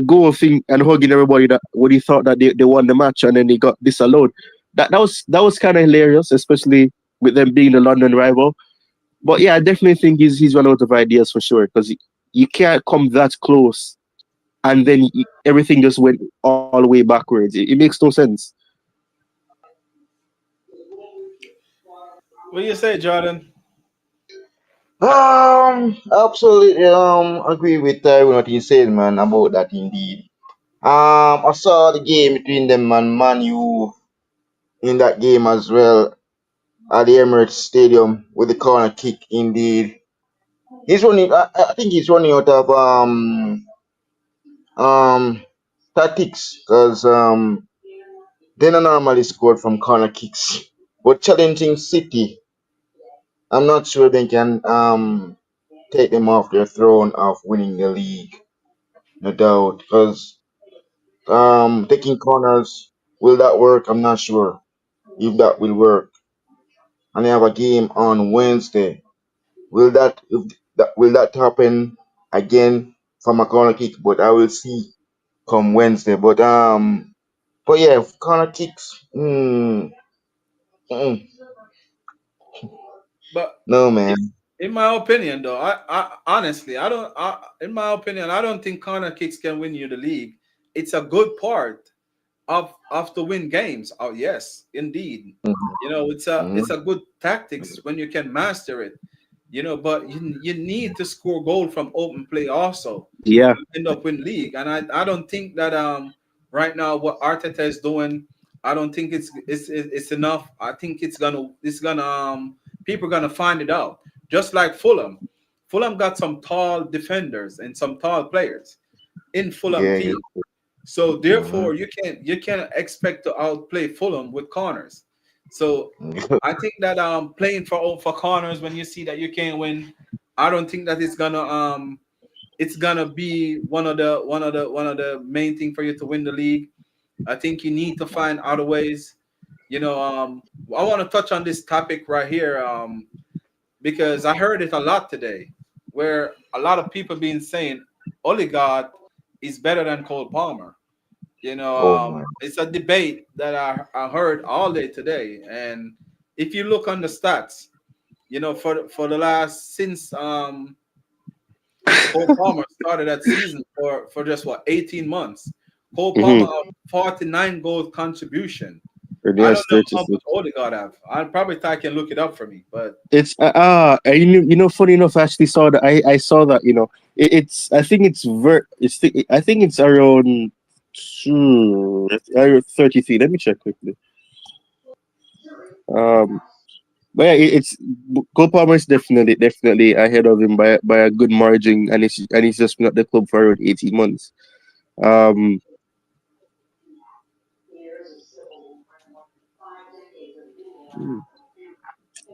goal thing and hugging everybody, that when he thought that they won the match, and then he got disallowed. That was kind of hilarious, especially with them being the London rival. But yeah, I definitely think he's run out of ideas for sure, because you can't come that close and then everything just went all the way backwards. It makes no sense. What do you say, Jordan? Absolutely agree with what you said, man, about that indeed. I saw the game between them and Man U in that game as well at the Emirates Stadium with the corner kick. Indeed, he's running. I think he's running out of um tactics, because they don't normally scored from corner kicks. But challenging City, I'm not sure they can take them off their throne of winning the league. No doubt, because taking corners, will that work? I'm not sure if that will work. And they have a game on Wednesday. Will that happen again from a corner kick? But I will see come Wednesday. But yeah, corner kicks. Mm, But no, man. in, in my opinion, though, I honestly, I don't. In my opinion, I don't think corner kicks can win you the league. It's a good part of to win games. Oh yes, indeed. Mhm. It's a good tactics when you can master it. But you need to score goal from open play also Yeah, to end up in league. And I don't think that right now what Arteta is doing, I don't think it's enough. I think it's gonna people gonna find it out. Just like Fulham. Fulham got some tall defenders and some tall players in Fulham Yeah, yeah. team. So Mhm. therefore, you can't expect to outplay Fulham with corners. So I think that playing for corners when you see that you can't win, I don't think that it's gonna be one of the main thing for you to win the league. I think you need to find other ways. I want to touch on this topic right here because I heard it a lot today, where a lot of people been saying Odegaard is better than Cole Palmer. Oh my. It's a debate that I heard all day today, and if you look on the stats, for the last since Cole Palmer started that season for just what 18 months, Cole Palmer Mm-hmm. have 49 goal contribution. And I don't yes, know how 36. much Odegaard have. I probably Ty can look it up for me, but It's funny enough, I actually saw that. I saw that. It's I think it's I think it's around 33. Let me check quickly. Um, but yeah, it's Cole Palmer is definitely ahead of him by a good margin, and he's just been at the club for around 18 months. Um,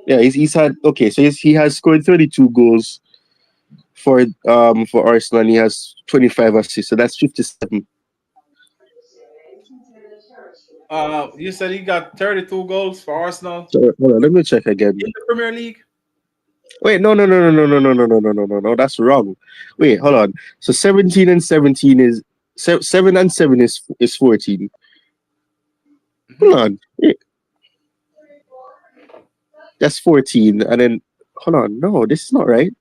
yeah, he's had okay, so he has scored 32 goals for Arsenal, and he has 25 assists, so that's 57. you said he got 32 goals for Arsenal So hold on, let me check again. in the Premier League. Wait, no, that's wrong. Wait, hold on. So 17 and 17 is 7 and 7 is 14. Hold Mhm. on. Wait, that's 14, and then hold on. No, this is not right.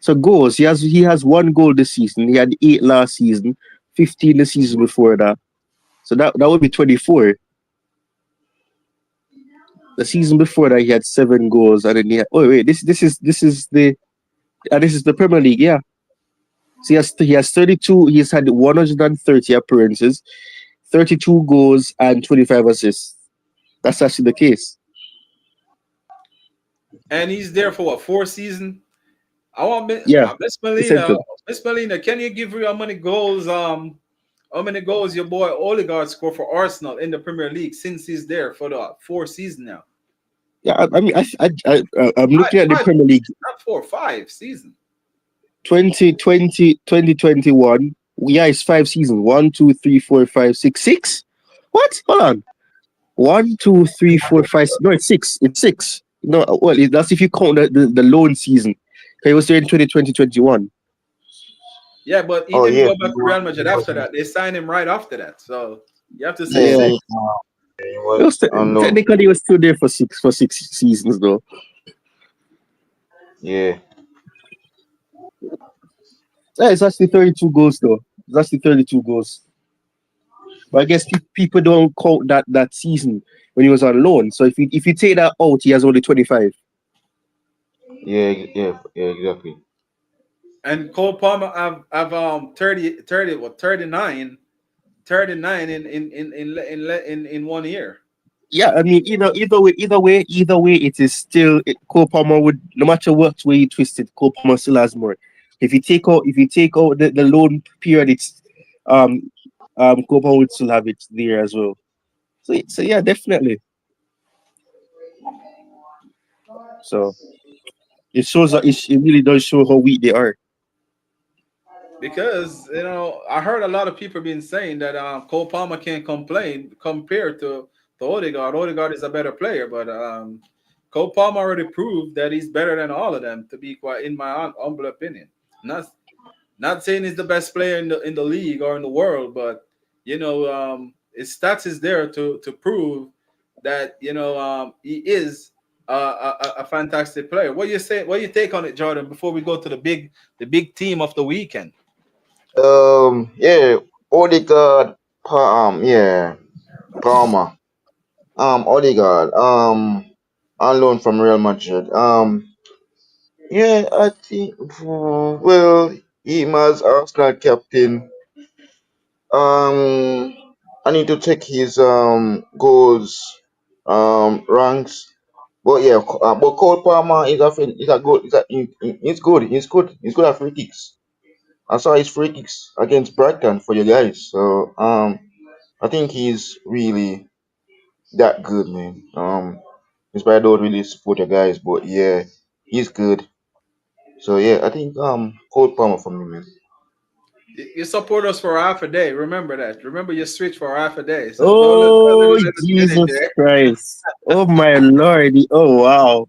So goals, he has one goal this season. He had 8 last season, 15 the season before that. So that would be 24. The season before that he had 7 goals, and then he had, oh wait, this is the Premier League, yeah. So he has 32. He's had 130 appearances, 32 goals, and 25 assists. That's actually the case. And he's there for what 4 season? I want Yeah, Miss the Melina. center. Miss Melina, can you give me how many goals your boy Odegaard scored for Arsenal in the Premier League since he's there for the 4 season now? Yeah, I mean, I'm Five, looking at the five Premier League season, not 4, 5 season. 2020 2021. Yeah, it's 5 seasons. One, two, three, four, five, six, six. What? Hold on. One, two, three, four, five. No, it's six. It's six. No, well, that's if you count the loan season. Okay, it was there in 2020 21. Yeah, but he Oh didn't yeah. go back to Real Madrid after that. They signed him right after that. So you have to say Yeah, Yeah, six. he it was was on loan. technically he was still there for six seasons though. Yeah. Yeah, it's actually 32 goals though. It's actually 32 goals. But I guess people don't count that season when he was on loan. So if you take that out, he has only 25. Yeah, exactly. And Cole Palmer have 30 what 39 in 1 year. Yeah, I mean either way, it is still Cole Palmer would no matter what way you twist it, Cole Palmer still has more. If you take out the loan period, it's um Cole Palmer would still have it there as well. So yeah, definitely. So it shows that it really does show how weak they are. Because I heard a lot of people been saying that Cole Palmer can't complain compared to Odegaard. Odegaard is a better player, but Cole Palmer already proved that he's better than all of them. To be quite, in my humble opinion, not not saying he's the best player in the league or in the world, but his stats is there to prove that he is a fantastic player. What you say? What you take on it, Jordan? Before we go to the big team of the weekend. Yeah. Odegaard. Yeah. Palmer. Odegaard. On loan from Real Madrid. Yeah, I think. Well, him as Arsenal captain. Um, I need to check his goals ranks. But yeah, but Cole Palmer is a good. He's good. He's good. He's good at free kicks. I saw his free kicks against Brighton for you guys. So I think he's really that good, man. Despite I don't really support your guys, but yeah, he's good. So yeah, I think Cole Palmer for me, man. You support us for half a day. Remember that. Remember you switch for half a day. So don't let Oh us finish Jesus there. Christ! Oh my Lord! Oh wow!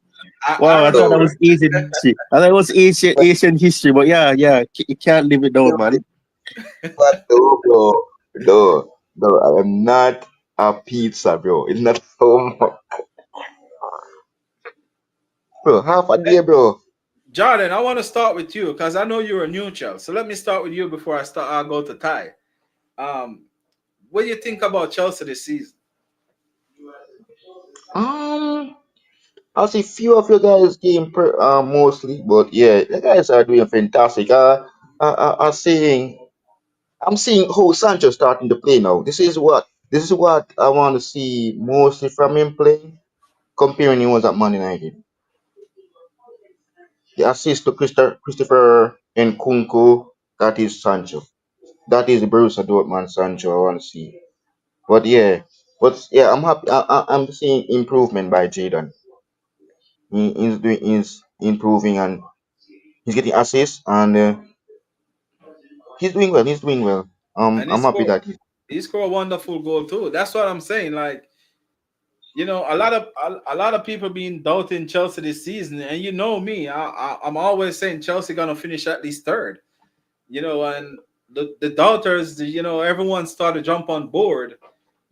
Wow, I I thought that know. No, was Asian history. I thought it was Asian history, but yeah, yeah, you can't live it down, man. but no, bro. No, no, I am not a pizza, bro. It's not so much. Bro, half a day, bro. Jordan, I want to start with you because I know you're a neutral. So let me start with you before I start. I'll go to Ty. Um, what do you think about Chelsea this season? Um, I'll see few of you guys game mostly, but yeah, the guys are doing fantastic. I'm seeing how Sancho starting to play now. This is what I want to see mostly from him playing, comparing him was at Man United. The assist to Christopher Nkunku, that is Sancho. That is the Borussia Dortmund Sancho I want to see. But yeah, I'm happy. I'm seeing improvement by Jaden. He's improving and he's getting assists and he's doing well. He's doing well. And I'm happy that he's. he scored a wonderful goal too. That's what I'm saying. Like, a lot of people been doubting Chelsea this season, and you know me, I'm always saying Chelsea gonna finish at least third. And the doubters, everyone started to jump on board.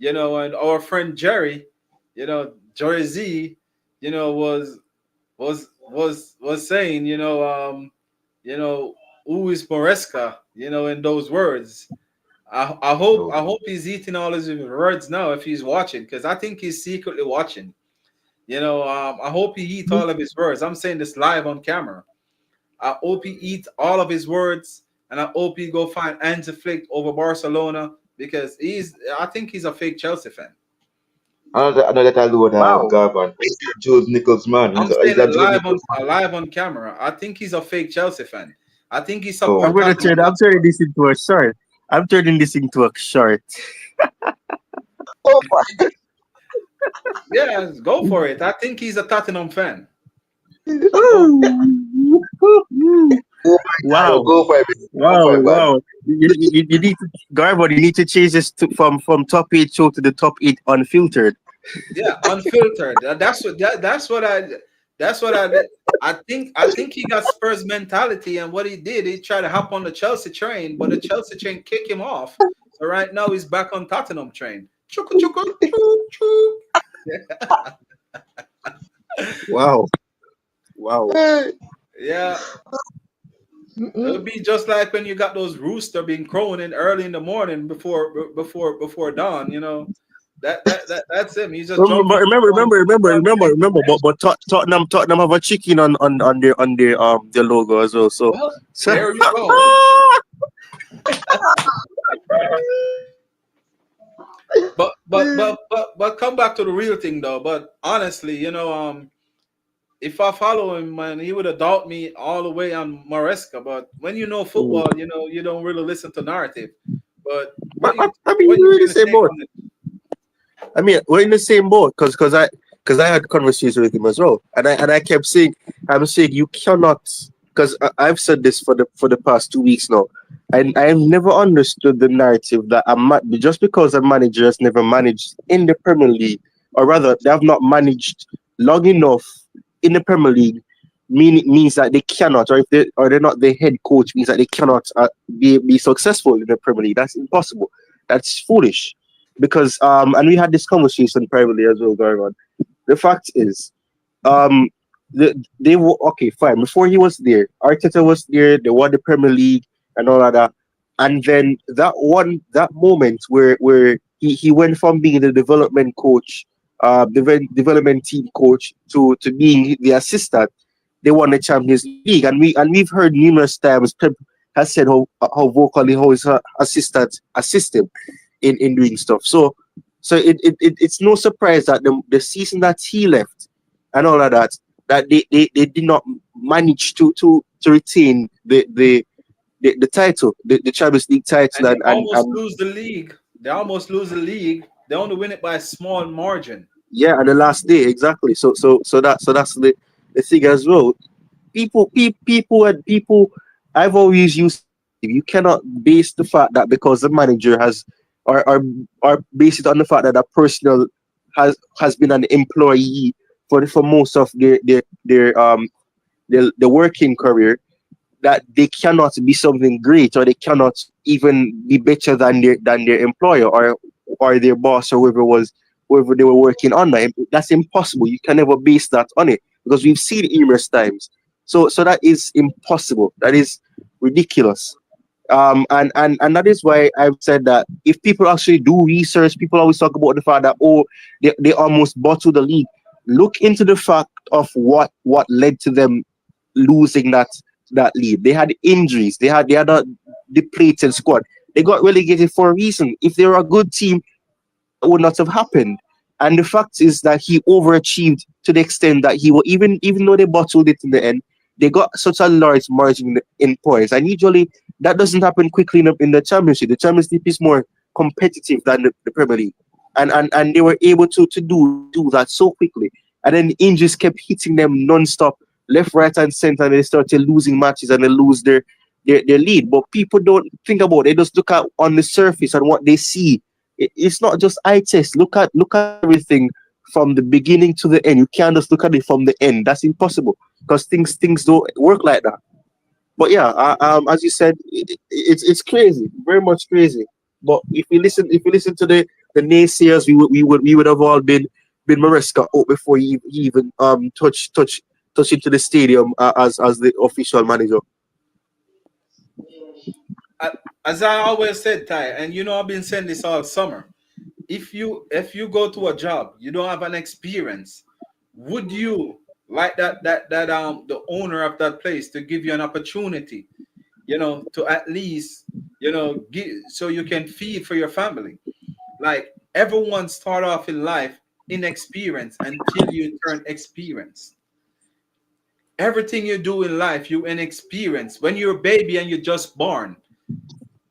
And our friend Jerry, Jerry Z, was saying, who is Moresca, in those words. I Oh, hope he's eating all his words now if he's watching, because I think he's secretly watching. I hope he eats all of his words. I'm saying this live on camera. I hope he eats all of his words, and I hope he go find Hansi Flick over Barcelona because I think he's a fake Chelsea fan. another that I know Wow. Garvan. Jules Nichols, man. I'm He's saying a it Jules Nichols man. live on camera. I think he's a fake Chelsea fan. I think he Oh, support Tottenham I'm turning Hotspur. this into a short. I'm turning this into a short. oh my Yeah, go for it. I think he's a Tottenham fan. God. Wow. Go for it, man. Go Wow, for it, man. wow. You need to, Garbo, you need to change this from top eight show to the top eight unfiltered. Yeah, unfiltered. That's what I did. I think he got Spurs mentality, and what he did, he tried to hop on the Chelsea train, but the Chelsea train kicked him off. So right now he's back on Tottenham train. Chuku chuku choo choo. Wow, wow. Yeah, it'll Mm-mm. be just like when you got those rooster being crowing in early in the morning before dawn. That's him. He's just But jumping on But Tottenham have a chicken on their logo as well. So, well, so there you go. But come back to the real thing though. But honestly, if I follow him, man, he would have doubt me all the way on Maresca. But when you know Mm. football, you don't really listen to narrative. But But, what but you I mean, what you we're in the trying to same take boat. on it? I mean, we're in the same boat because I had conversation with him as well, and I kept saying, I'm saying you cannot, because I've said this for the past 2 weeks now, and I've never understood the narrative that just because a manager has never managed in the Premier League, or rather they have not managed long enough in the Premier League, means that they cannot, or they're not the head coach, means that they cannot be successful in the Premier League. That's impossible. That's foolish because and we had this conversation privately as well, Garvan. The fact is, um they were okay, fine. Before he was there, Arteta was there, they won the Premier League and all of that. And then that moment where he went from being the development coach, development team coach to being the assistant, they won the Champions League. And we've heard numerous times Pep has said how vocally how his assistant assist him in doing stuff. So it's no surprise that the season that he left and all of that, that they did not manage to retain the title, the Champions League title, And they almost and lose the league. They almost lose the league. They only win it by a small margin. yeah, and the last day exactly. So that's the thing as well. People, I've always used this narrative. You cannot base the fact that because the manager has, or base it on the fact that a personal has been an employee for most of their working career, that they cannot be something great, or they cannot even be better than their employer, or their boss, or whoever they were working under. That's impossible. You can never base that on it, because we've seen it numerous times. So that is impossible. That is ridiculous. And that is why I've said that if people actually do research, people always talk about the fact that, oh, they almost bottled the league. Look into the fact of what led to them losing that lead. They had injuries. They had a depleted squad. They got relegated for a reason. If they were a good team, that would not have happened. And the fact is that he overachieved to the extent that he will, even though they bottled it in the end, they got such a large margin in points. And usually that doesn't happen quickly in the championship. The championship is more competitive than the Premier League. And they were able to do that so quickly. And then injuries kept hitting them non-stop, left, right, and center, and they started losing matches, and they lose their lead. But people don't think about it. They just look at on the surface and what they see. It's not just eye test. Look at everything from the beginning to the end. You can't just look at it from the end. That's impossible, because things don't work like that. But yeah, as you said, it's crazy, very much crazy. But if you listen to the naysayers, we would have all been Maresca out before he even touch into the stadium as the official manager. I, as I always said, Ty, and I've been saying this all summer. If you go to a job, you don't have an experience, would you like that the owner of that place to give you an opportunity, to at least, give, so you can feed for your family? Like, everyone start off in life inexperienced until you turn experienced. Everything you do in life, you inexperienced. When you're a baby and you're just born,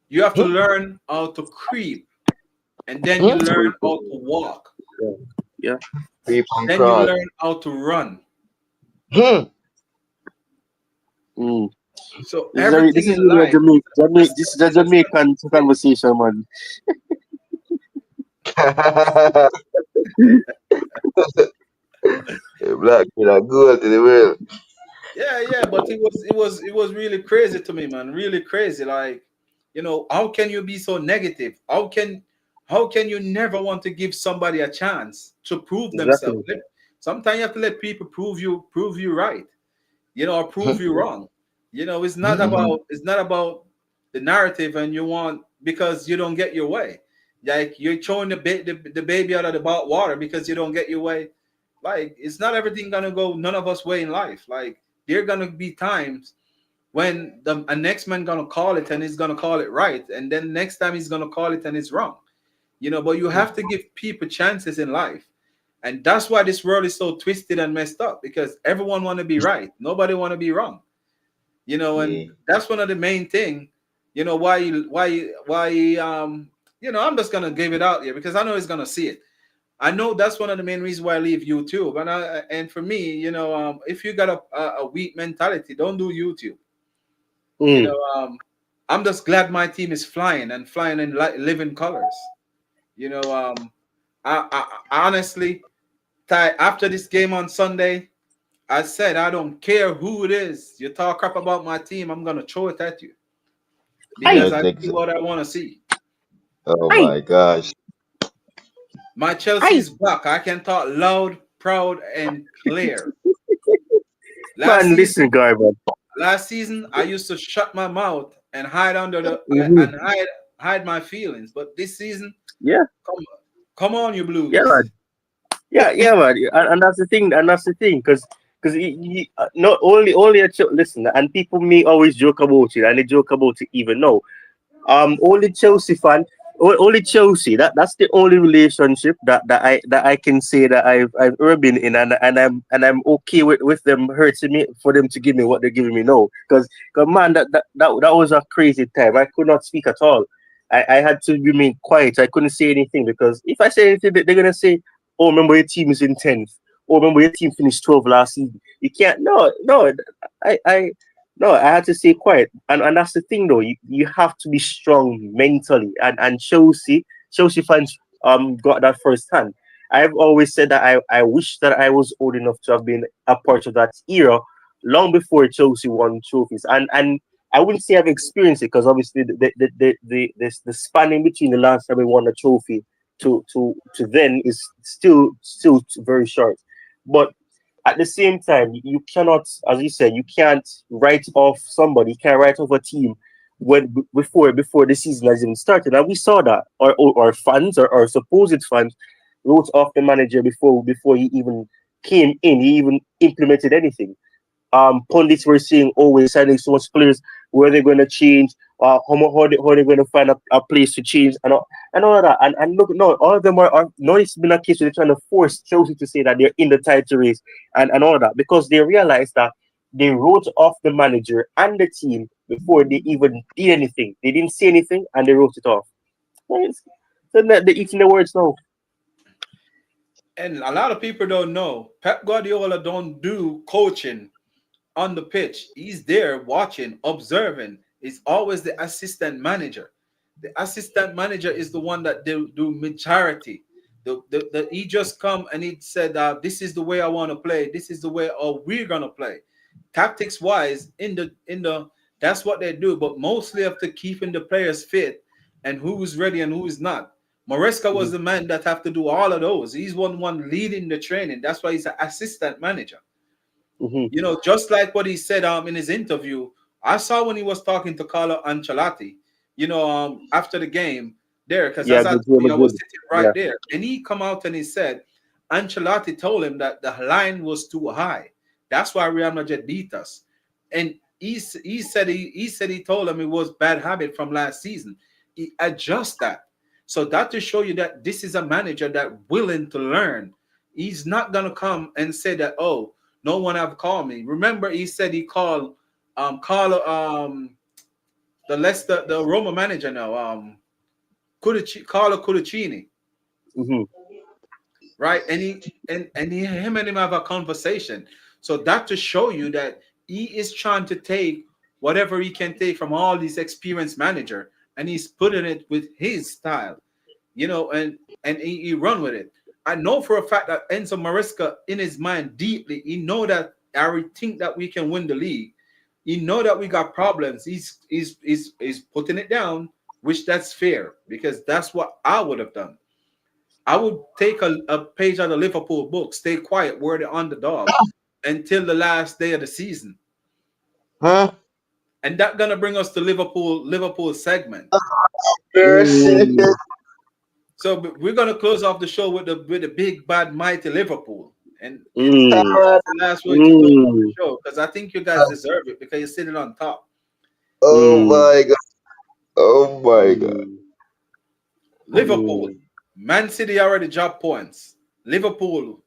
you have to Hmm? learn how to creep, and then you Hmm? It's very learn cool. how to walk, Yeah. Yeah. Creep and then you crawl. learn how to run. Hmm. Mm. So This everything is in really a life This is a Jamaican conversation, man. Black kid are good to the world. Yeah, yeah, but it was really crazy to me, man. Really crazy. Like, how can you be so negative? How can you never want to give somebody a chance to prove themselves? Exactly. Sometimes you have to let people prove you right, or prove you wrong. It's not Hmm. about it's not about the narrative, and you want, because you don't get your way. Like, you're throwing the baby out of the water because you don't get your way. Like, it's not everything gonna go none of us way in life. Like, there are gonna be times when the a next man gonna call it and he's gonna call it right, and then next time he's gonna call it and it's wrong. But you have to give people chances in life, and that's why this world is so twisted and messed up, because everyone want to be right, nobody want to be wrong. And Yeah. that's one of the main thing. I'm just gonna give it out here because I know he's gonna see it. I know that's one of the main reasons why I leave YouTube. And for me, if you got a weak mentality, don't do YouTube. You Mm. know, I'm just glad my team is flying and flying in living colors. You know, I honestly, Ty, after this game on Sunday, I said I don't care who it is. You talk crap about my team, I'm gonna throw it at you Aye, because Don't I think see so. what I want to see. Oh aye, my gosh. My aye. Chelsea's back. I can talk loud, proud, and clear. Last Man, season, listen, Garvan. I used to shut my mouth and hide under the Mm-hmm. and hide my feelings. But this season, Yeah, come come on, you yeah, man. Blues. Yeah, man. And that's the thing. And that's the thing, because not only listen, and people may always joke about it, and they joke about it even now. Only Chelsea fan, only Chelsea. That's the only relationship that I can say that I've ever been in, and I'm okay with them hurting me for them to give me what they're giving me now. Because man, that was a crazy time. I could not speak at all. I had to remain quiet. I couldn't say anything, because if I say anything, they're gonna say, "Oh, remember your team is in 10th. Oh, remember your team finished 12 last season." You can't. No, no. I no, I had to stay quiet, and that's the thing though. You have to be strong mentally, and Chelsea fans got that firsthand. I've always said that I wish that I was old enough to have been a part of that era long before Chelsea won trophies. And I wouldn't say I've experienced it because obviously the span in between the last time we won a trophy to then is still very short. But at the same time, you cannot, as you said, you can't write off somebody, you can't write off a team before the season has even started. And we saw that our fans or supposed fans wrote off the manager before he even came in, he even implemented anything. Pundits were saying, "Oh, we're signing so much players. Where they going to change? How they going to find a place to change and all of that?" And look, no, all of them are no. It's been a case where they're trying to force Chelsea to say that they're in the title race and all of that because they realized that they wrote off the manager and the team before they even did anything. They didn't say anything and they wrote it off. Right? So they're eating the words now. And a lot of people don't know Pep Guardiola don't do coaching on the pitch. He's there watching, observing. He's always the assistant manager. The assistant manager is the one that do majority. He just come and he said, "This is the way I want to play. This is the way we're gonna play." Tactics wise, in the that's what they do. But mostly after keeping the players fit and who is ready and who is not. Maresca was Mhm, the man that have to do all of those. He's one leading the training. That's why he's an assistant manager. mhm. Just like what he said in his interview. I saw when he was talking to Carlo Ancelotti, after the game there, because Yeah, as I good. told Really you, I was good. sitting Yeah. right there. And he come out and he said Ancelotti told him that the line was too high. That's why Real Madrid beat us. And he told him it was bad habit from last season. He adjust that. So that to show you that this is a manager that willing to learn. He's not gonna come and say that, oh, no one have called me. Remember, he said he called Carlo the Roma manager now, Carlo Cudicini, Hmm. right? Him and him have a conversation. So that to show you that he is trying to take whatever he can take from all these experienced manager and he's putting it with his style, and he run with it. I know for a fact that Enzo Maresca in his mind deeply, he know that I think that we can win the league. He know that we got problems. He's putting it down, which that's fair because that's what I would have done. I would take a page out of Liverpool book, stay quiet, we're the underdog until the last day of the season. Huh? And that's gonna bring us to Liverpool segment. Mercy. Mm, So we're gonna close off the show with the big bad mighty Liverpool. And mm, that's the last way to close off the mm, show because I think you guys deserve it because you're sitting on top. Oh mm, my God. Oh my God. mm, Liverpool, mm. Man City already dropped points. Liverpool,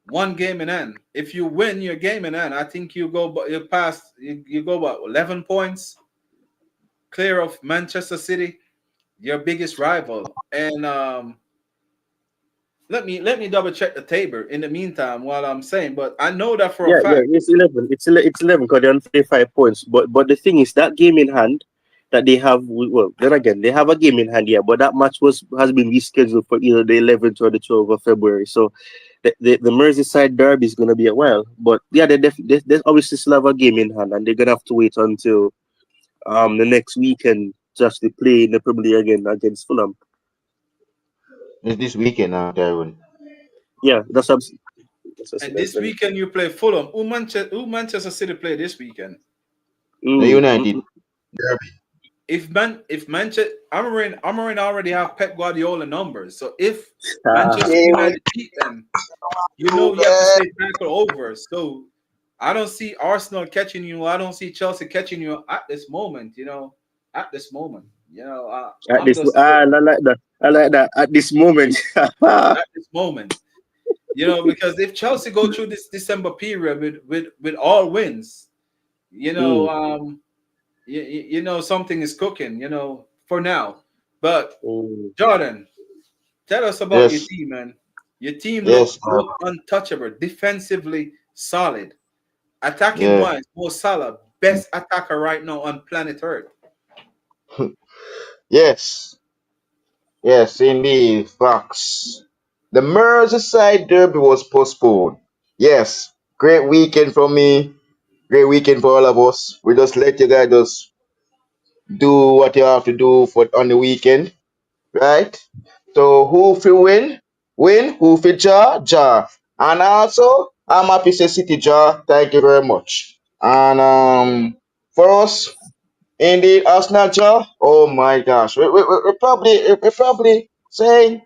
one game in hand. If you win your game in hand, I think you go about 11 points clear of Manchester City, your biggest rival. And let me double check the table in the meantime while I'm saying, but I know that for a Yeah, fact. it's 11. It's 11 because they're on 35 points. But the thing is, that game in hand that they have, well, then again, they have a game in hand, yeah, but that match has been rescheduled for either the 11th or the 12th of February. So the Merseyside derby is going to be a while. But yeah, they obviously still have a game in hand, and they're going to have to wait until the next weekend to actually play in the Premier League again against Fulham. It's this weekend now, Tyrone. Yeah, that's what And I'm this saying. weekend you play Fulham. Who Manchester City play this weekend? The Mm, mm, United mm. Derby. If Manchester Amarin already have Pep Guardiola numbers. So if Ah, Manchester Here we United beat them, go, you have to man. stay tackle over. So I don't see Arsenal catching you. I don't see Chelsea catching you at this moment. At this moment. at I'm this, just I like that. I like that. At this moment. at this moment. Because if Chelsea go through this December period with all wins, you know, Mm, um, something is cooking. For now. But mm. Jordan, tell us about your Yes, team, man. Your team yes, look untouchable, defensively solid, attacking yeah, wise. Mo Salah, best attacker right now on planet Earth. yes, yes, indeed, facts. The Merseyside derby was postponed. Yes, great weekend for me. Great weekend for all of us. We just let you guys just do what you have to do for on the weekend, right? So who fi win? Win. Who fi draw? Draw. And also, I'm happy to say City draw. Thank you very much. And for us, indeed, Arsenal draw. Oh my gosh, we're probably saying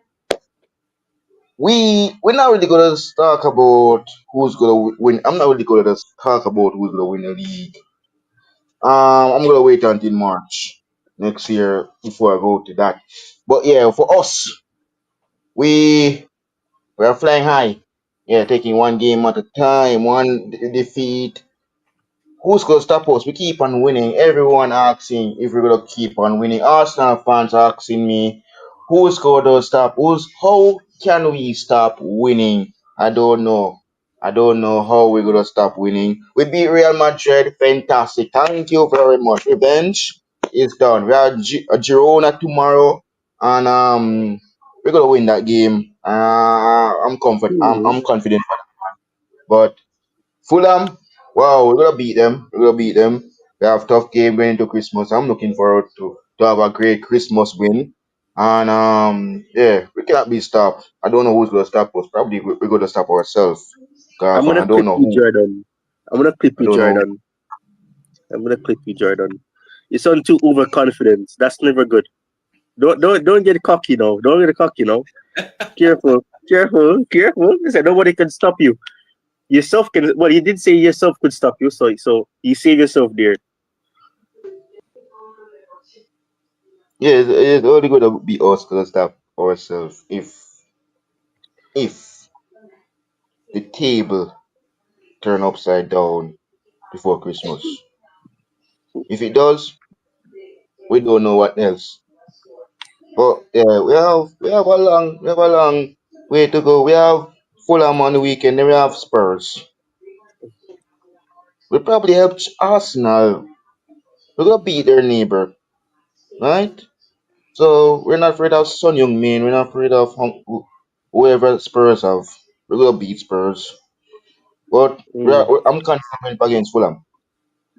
we're not really gonna talk about who's gonna win. I'm not really gonna just talk about who's gonna win the league. I'm gonna wait until March next year before I go to that. But yeah, for us, we we are flying high. Yeah, taking one game at a time, one defeat. Who's gonna stop us? We keep on winning. Everyone asking if we're gonna keep on winning. Arsenal fans asking me, who's gonna stop? How can we stop winning? I don't know. I don't know how we're gonna stop winning. We beat Real Madrid, fantastic. Thank you very much. Revenge is done. We are Girona tomorrow, and we're gonna win that game. I'm confident. Hmm. I'm confident. But Fulham, wow, we're gonna beat them. We're gonna beat them. We have tough game going into Christmas. I'm looking forward to have a great Christmas win. And yeah, we cannot be stopped. I don't know who's gonna stop us. Probably we're gonna stop ourselves. I'm Garvan. gonna I don't clip know you, who. Jordan. I'm gonna clip I you, don't know. Who. Jordan. I'm gonna clip you, Jordan. You sound too overconfident. That's never good. Don't get cocky now. Don't get cocky now. Careful, careful, careful. Listen, nobody can stop you. Yourself can. Well, you did say yourself could stop you, so you save yourself there. Yeah, it's only gonna be us gonna stop ourselves if the table turn upside down before Christmas. If it does, we don't know what else. But yeah, we have a long way to go. We have Fulham on the weekend, then we have Spurs. We probably help Arsenal. We're gonna beat their neighbor, right? So we're not afraid of Son Young Min. We're not afraid of whoever Spurs have. We're gonna beat Spurs. But Mm. I'm confident against Fulham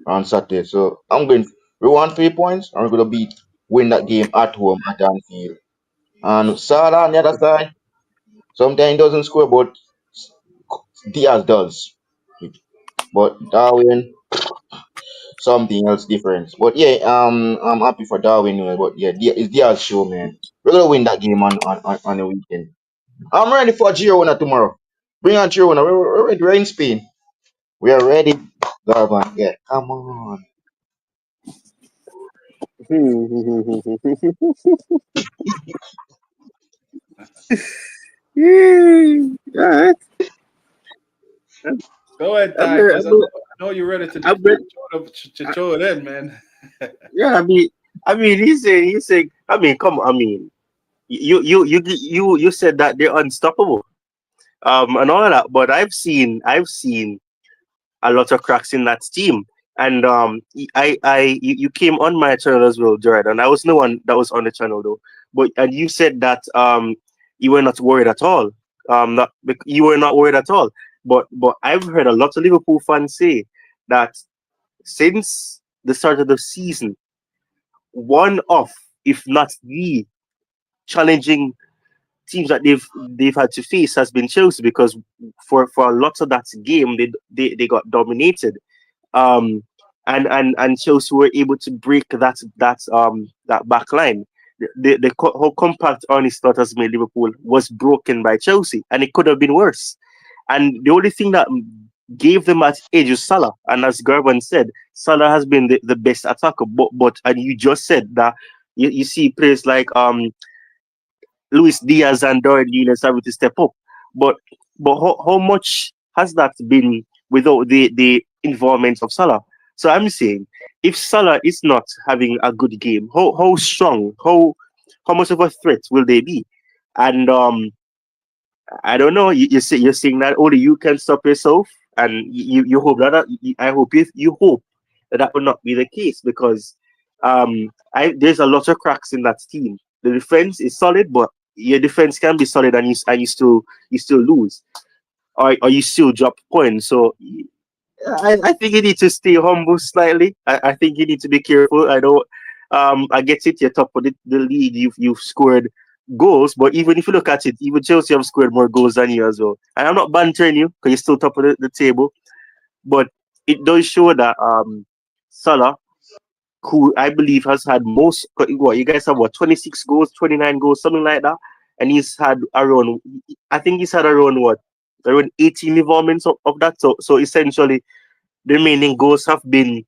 on Saturday. So I'm going. We want 3 points, and we're gonna win that game at home at Anfield. And Salah on the other side, sometimes he doesn't score, but Diaz does. But Darwin, something else different. But yeah, I'm happy for Darwin. But yeah, it's Diaz show, man. We're gonna win that game on the weekend. I'm ready for Girona tomorrow. Bring on Girona. We're ready. We're in Spain. We are ready. Garvan, yeah, come on. Yeah, Go ahead, I'm, Ty, because I'm, I know you're ready to I'm, I'm, throw it in, man. yeah, I mean, he's saying. I mean, come on. I mean, you said that they're unstoppable, and all of that. But I've seen a lot of cracks in that team, and you came on my channel as well, Jordan. I was no one that was on the channel though, but and you said that you were not worried at all. You were not worried at all. But I've heard a lot of Liverpool fans say that since the start of the season, one of, if not the challenging teams that they've had to face has been Chelsea because for lots of that game they got dominated. Um, and Chelsea were able to break that back line. How compact Arne Slot has made Liverpool was broken by Chelsea, and it could have been worse. And the only thing that gave them that edge is Salah. And as Garvan said, Salah has been the best attacker. But and you just said that you see players like Luis Diaz and Darwin Nunes having to step up. But how much has that been without the involvement of Salah? So I'm saying if Salah is not having a good game, how strong, how much of a threat will they be? And I don't know. You're saying that only you can stop yourself, and you hope I hope you hope that will not be the case because there's a lot of cracks in that team. The defense is solid, but your defense can be solid and you still lose, or you still drop points. So I think you need to stay humble slightly. I think you need to be careful. I know, I get it. You're top of the league. You've scored goals, but even if you look at it, even Chelsea have scored more goals than you as well. And I'm not bantering you because you're still top of the table, but it does show that Salah, who I believe has had most, what you guys have, what, 26 goals, 29 goals, something like that, and he's had around, I think he's had around what, around 18 involvements of that. So essentially the remaining goals have been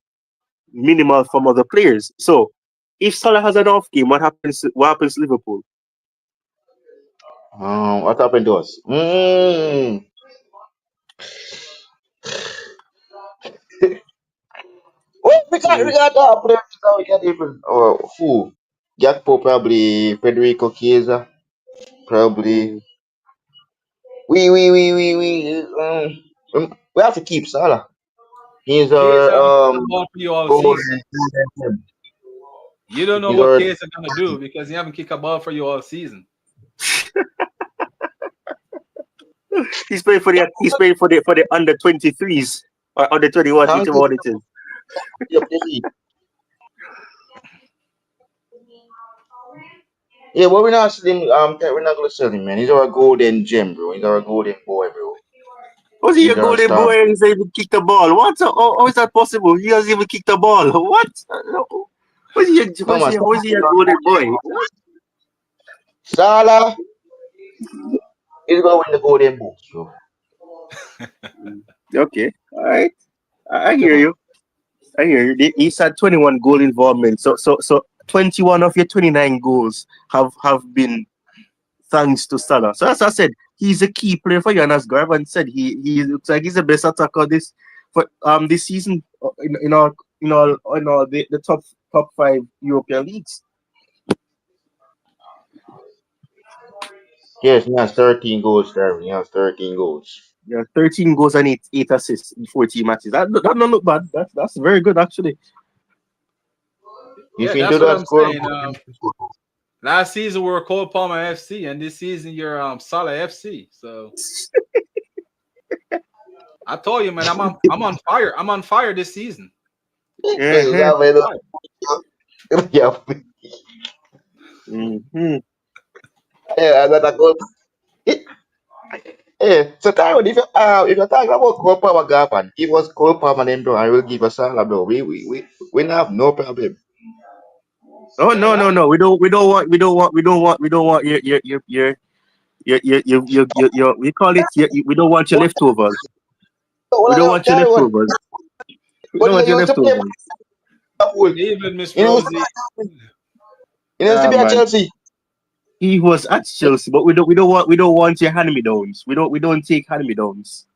minimal from other players. So if Salah has an off game, what happens to Liverpool? What happened to us? Well, we Mm, got players now. We got even who? Gakpo probably Federico Chiesa probably. mm. We have to keep Salah. He's Kids our haven't kicked a ball for you all season. golden. You don't know He's what our kids are gonna do because he haven't kicked a ball for you all season. He's playing for the under 23s or under 21, thank whichever you. one it is. Yeah, but we're not selling. We're not gonna sell him, man. He's our golden gem, bro. He's our golden boy, bro. Was he a He's our golden star. boy and he's even kicked the ball? What? How is that possible? He hasn't even kicked the ball. What? No man, Was he a golden boy? Salah is gonna win the golden boot, bro. Okay, all right. I Yeah, hear man. you. I hear you. He's had 21 goal involvement. So 21 of your 29 goals have been thanks to Salah. So as I said, he's a key player for you. And as Garvan said, he looks like he's the best attacker this season in all the top five European leagues. Yes, he has 13 goals, Darren. He has 13 goals. Yeah, 13 goals and eight assists in 14 matches. That don't look bad. That's very good actually. If Yeah, you do that's what that I'm score, saying. Last season we were Cole Palmer FC, and this season you're Salah FC. So I told you, man, I'm on fire. I'm on fire this season. Uh-huh. Fire. yeah, Hmm. yeah, that's a goal. Hey, so Tyrone, if you're talking about Cole Palmer, Garvan, give us Cole Palmer name, bro. I will give us Salah, bro. We have no problem. Oh Yeah, no, no, no. We don't want your we call it we don't want your But leftovers. We what I don't have want your Tyrone, leftovers. We but don't want you your used to play leftovers. Liverpool. good evening, Miss You used to Rosie. you used to be at Man. Chelsea. He was at Chelsea, but we don't want your hand me downs. We don't take hand me downs.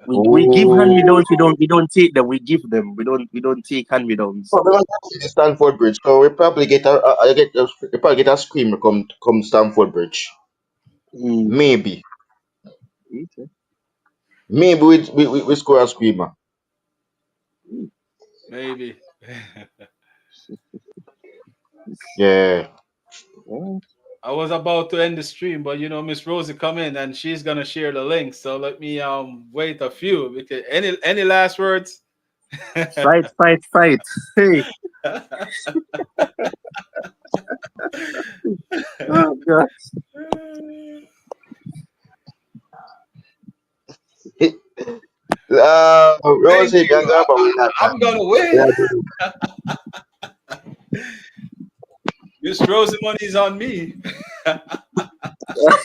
We give hand me Oh, downs. We don't take them. We give them. We don't take hand me downs. oh, we want to see the Stamford Bridge, so we probably get a screamer come Stamford Bridge. Mm. Maybe, Okay. maybe we score a screamer. Maybe. Yeah. Oh, I was about to end the stream, but Miss Rosie come in and she's gonna share the link. So let me wait a few because any last words? fight, fight, fight. Hey. Oh God. Thank Rosie, you. Bianca, but we not I'm gonna we win. are doing Miss Rosie money's on me. look,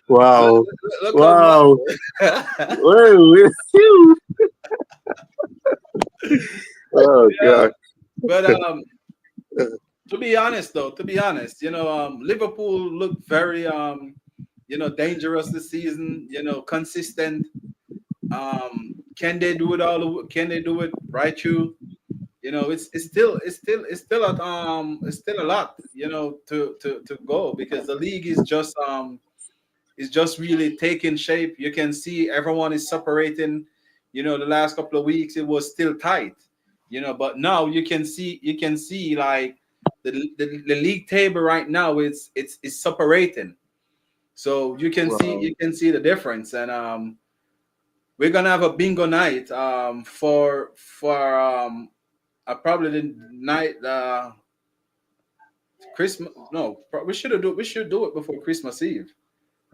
Wow. look how Wow. much. Whoa. Phew. Oh Yeah, God. but to be honest, Liverpool look very dangerous this season. Consistent. Can they do it Can they do it right through? It's still a lot. To go because the league is just really taking shape. You can see everyone is separating. The last couple of weeks it was still tight. But now you can see like the league table right now it's separating. So Wow. you can see the difference. And we're gonna have a bingo night for probably the night Christmas. No, we should do it before Christmas Eve.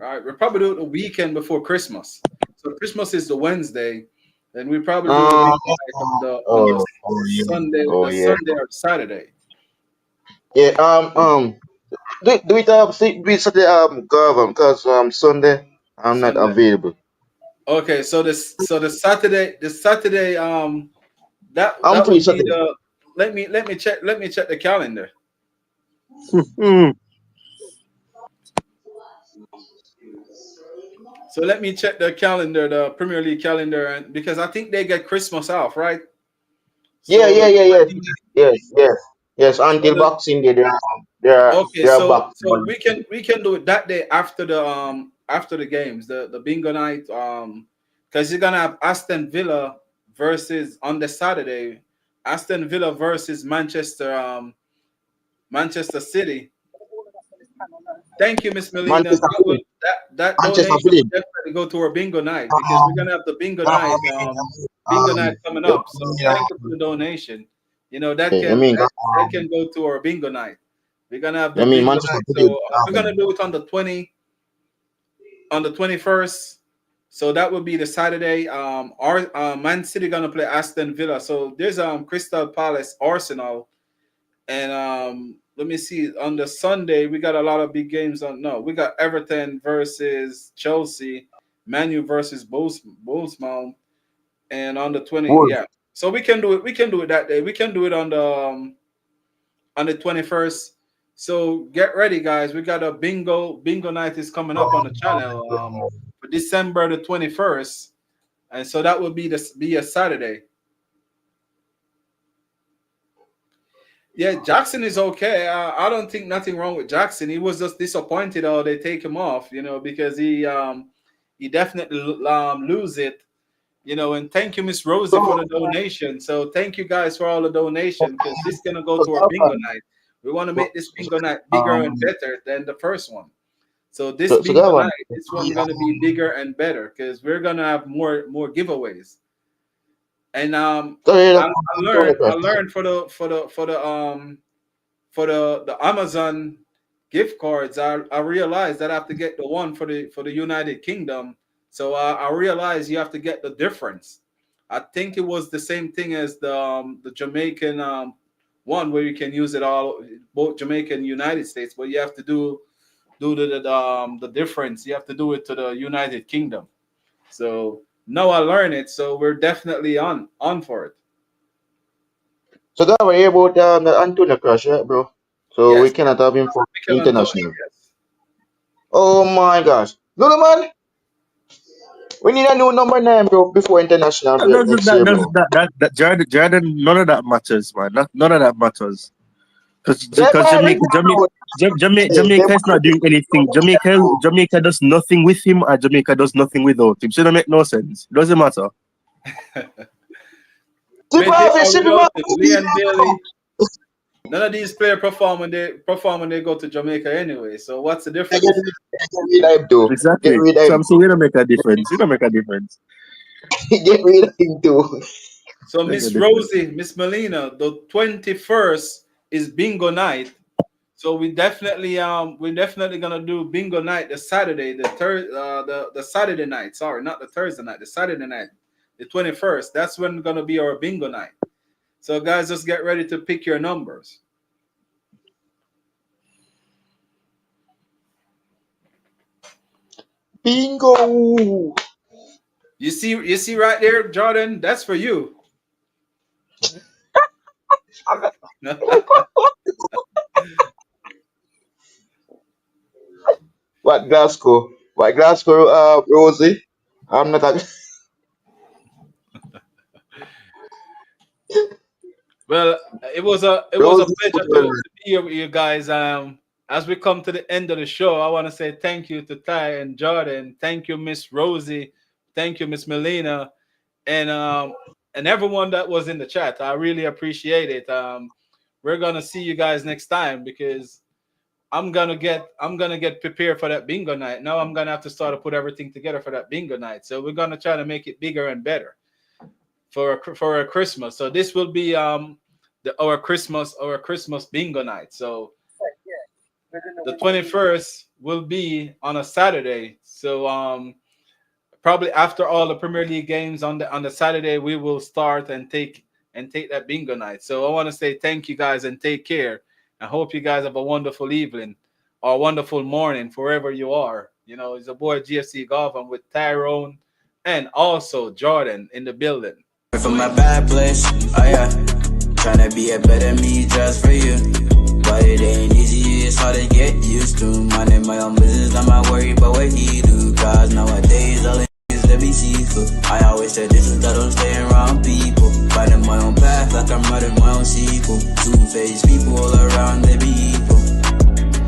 All right, we'll probably do it the weekend before Christmas. So Christmas is the Wednesday, and we probably do the Uh, bingo night on oh, oh yeah, oh The yeah, Sunday or Saturday. yeah. Do it do it Saturday Garvan because Sunday I'm not Sunday. available. Okay, so the Saturday I'm that free would be Saturday. the let me check the calendar. Hmm. So let me check the calendar, the Premier League calendar, and because I think they get Christmas off, right? Yeah, So yeah, the yeah, yes, 20, yes, yes, yes. so Until the Boxing Day, they okay, are back. so we can do it that day after the games, the bingo night because you're gonna have Aston Villa versus on the Saturday, Aston Villa versus Manchester City. Thank you, Miss Melina. Manchester City, That Manchester donation City. will definitely go to our bingo night because we're gonna have the bingo night coming up. So thank you for the donation. You know I mean, that can go to our bingo night. We're gonna have the I mean bingo Manchester night. So City. we're gonna do it on the 21st. So that would be the Saturday. Our Man City gonna play Aston Villa. So there's Crystal Palace, Arsenal, and let me see. On the Sunday, we got a lot of big games on. No, we got Everton versus Chelsea, Manu versus Bournemouth, and on the 20, Wolves. yeah. So we can do it. We can do it that day. We can do it on the 21st. So get ready, guys. We got a bingo night is coming up on the channel for December the 21st, and so that would be a Saturday. Yeah, Jackson is okay. I don't think nothing wrong with Jackson. He was just disappointed how they take him off, because he definitely lose it, And thank you, Miss Rosie, for the donation. So thank you guys for all the donation because this is gonna go So to our bingo Garvan, night. We want to so, make this so, bingo night bigger and um, better than the first one. So this so bingo Garvan, night, this one gonna be bigger and better because we're gonna have more giveaways. And sorry, I learned for the Amazon gift cards, I realized that I have to get the one for the United Kingdom. So I realized you have to get the difference. I think it was the same thing as the Jamaican one where you can use it all both Jamaica and United States, but you have to do the difference. You have to do it to the United Kingdom. So now I learned it. So we're definitely on for it. so Garvan, hear about the Antonio crash, right, bro? So we Yes, cannot have him for Mikel Antonio. international. Yes. Oh my gosh, no, no man, we need a new number 9, bro, before international break next year, bro. Jordan, none of that matters, man. None of that matters. They Because already know. Jamaica is not doing anything. Jamaica does nothing with him, and Jamaica does nothing without him. So it don't make no sense. It doesn't matter. With him or See without him, Leon Bailey, none of these players perform when they go to Jamaica anyway. So what's the difference? get rid of him too. Get Exactly. rid of So him I'm saying we don't make a difference. We don't make a difference. too. Get rid of him too. So Make a Miss difference. Rosie, Miss Melina, the 21st is bingo night. So we're definitely gonna do bingo night the Saturday, the Saturday night. Sorry, not the Thursday night, the Saturday night, the 21st. That's when gonna be our bingo night. So guys, just get ready to pick your numbers. Bingo. You see right there, Jordan, that's for you. What Glasgow? What Glasgow, Rosie? I'm not a Well, it was a Rosie. pleasure to be here with you guys. As we come to the end of the show, I want to say thank you to Ty and Jordan. Thank you, Miss Rosie. Thank you, Miss Melina, and everyone that was in the chat. I really appreciate it. we're gonna see you guys next time, because I'm gonna get prepared for that bingo night. Now I'm gonna have to start to put everything together for that bingo night. So we're gonna try to make it bigger and better for a Christmas. So this will be our Christmas bingo night. So the 21st will be on a Saturday. So probably after all the Premier League games on the Saturday, we will start and take that bingo night. So I want to say thank you guys and take care. I hope you guys have a wonderful evening or a wonderful morning wherever you are. It's a boy GFC Garvan with Tyrone and also Jordan in the building. From my bad place, oh yeah. Tryna be a better me just for you. But it ain't easy, it's hard to get used to. Minding my own business, I'm not worried about what he do. Cause nowadays, all it is to be seafood. I always said this is that I'm staying around people. Finding my own path like I'm writing my own sequel. Two-faced people all around, they be evil.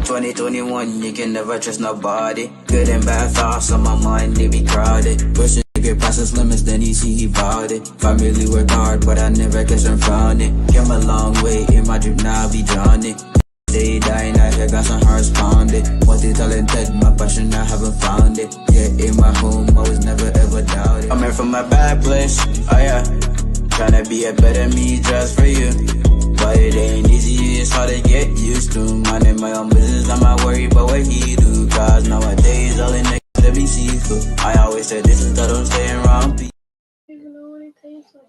2021, you can never trust nobody. Good and bad thoughts on my mind, they be crowded. Pushing to get past his limits, then he see he bought it. Family work hard, but I never guess I'm found it. Came a long way in my dream, now I be drowning. Stay dying, I hear got some hearts pounded. Multi-talented, my passion, I haven't found it. Yeah, in my home, I was never ever doubted. I'm here from my bad place, oh yeah. Tryna be a better me just for you. But it ain't easy, it's hard to get used to. Minding my own business, I'm not worried about what he do. Cause nowadays, all in niggas to be seafood. I always said this is that I'm staying around people. Even know what it tastes like.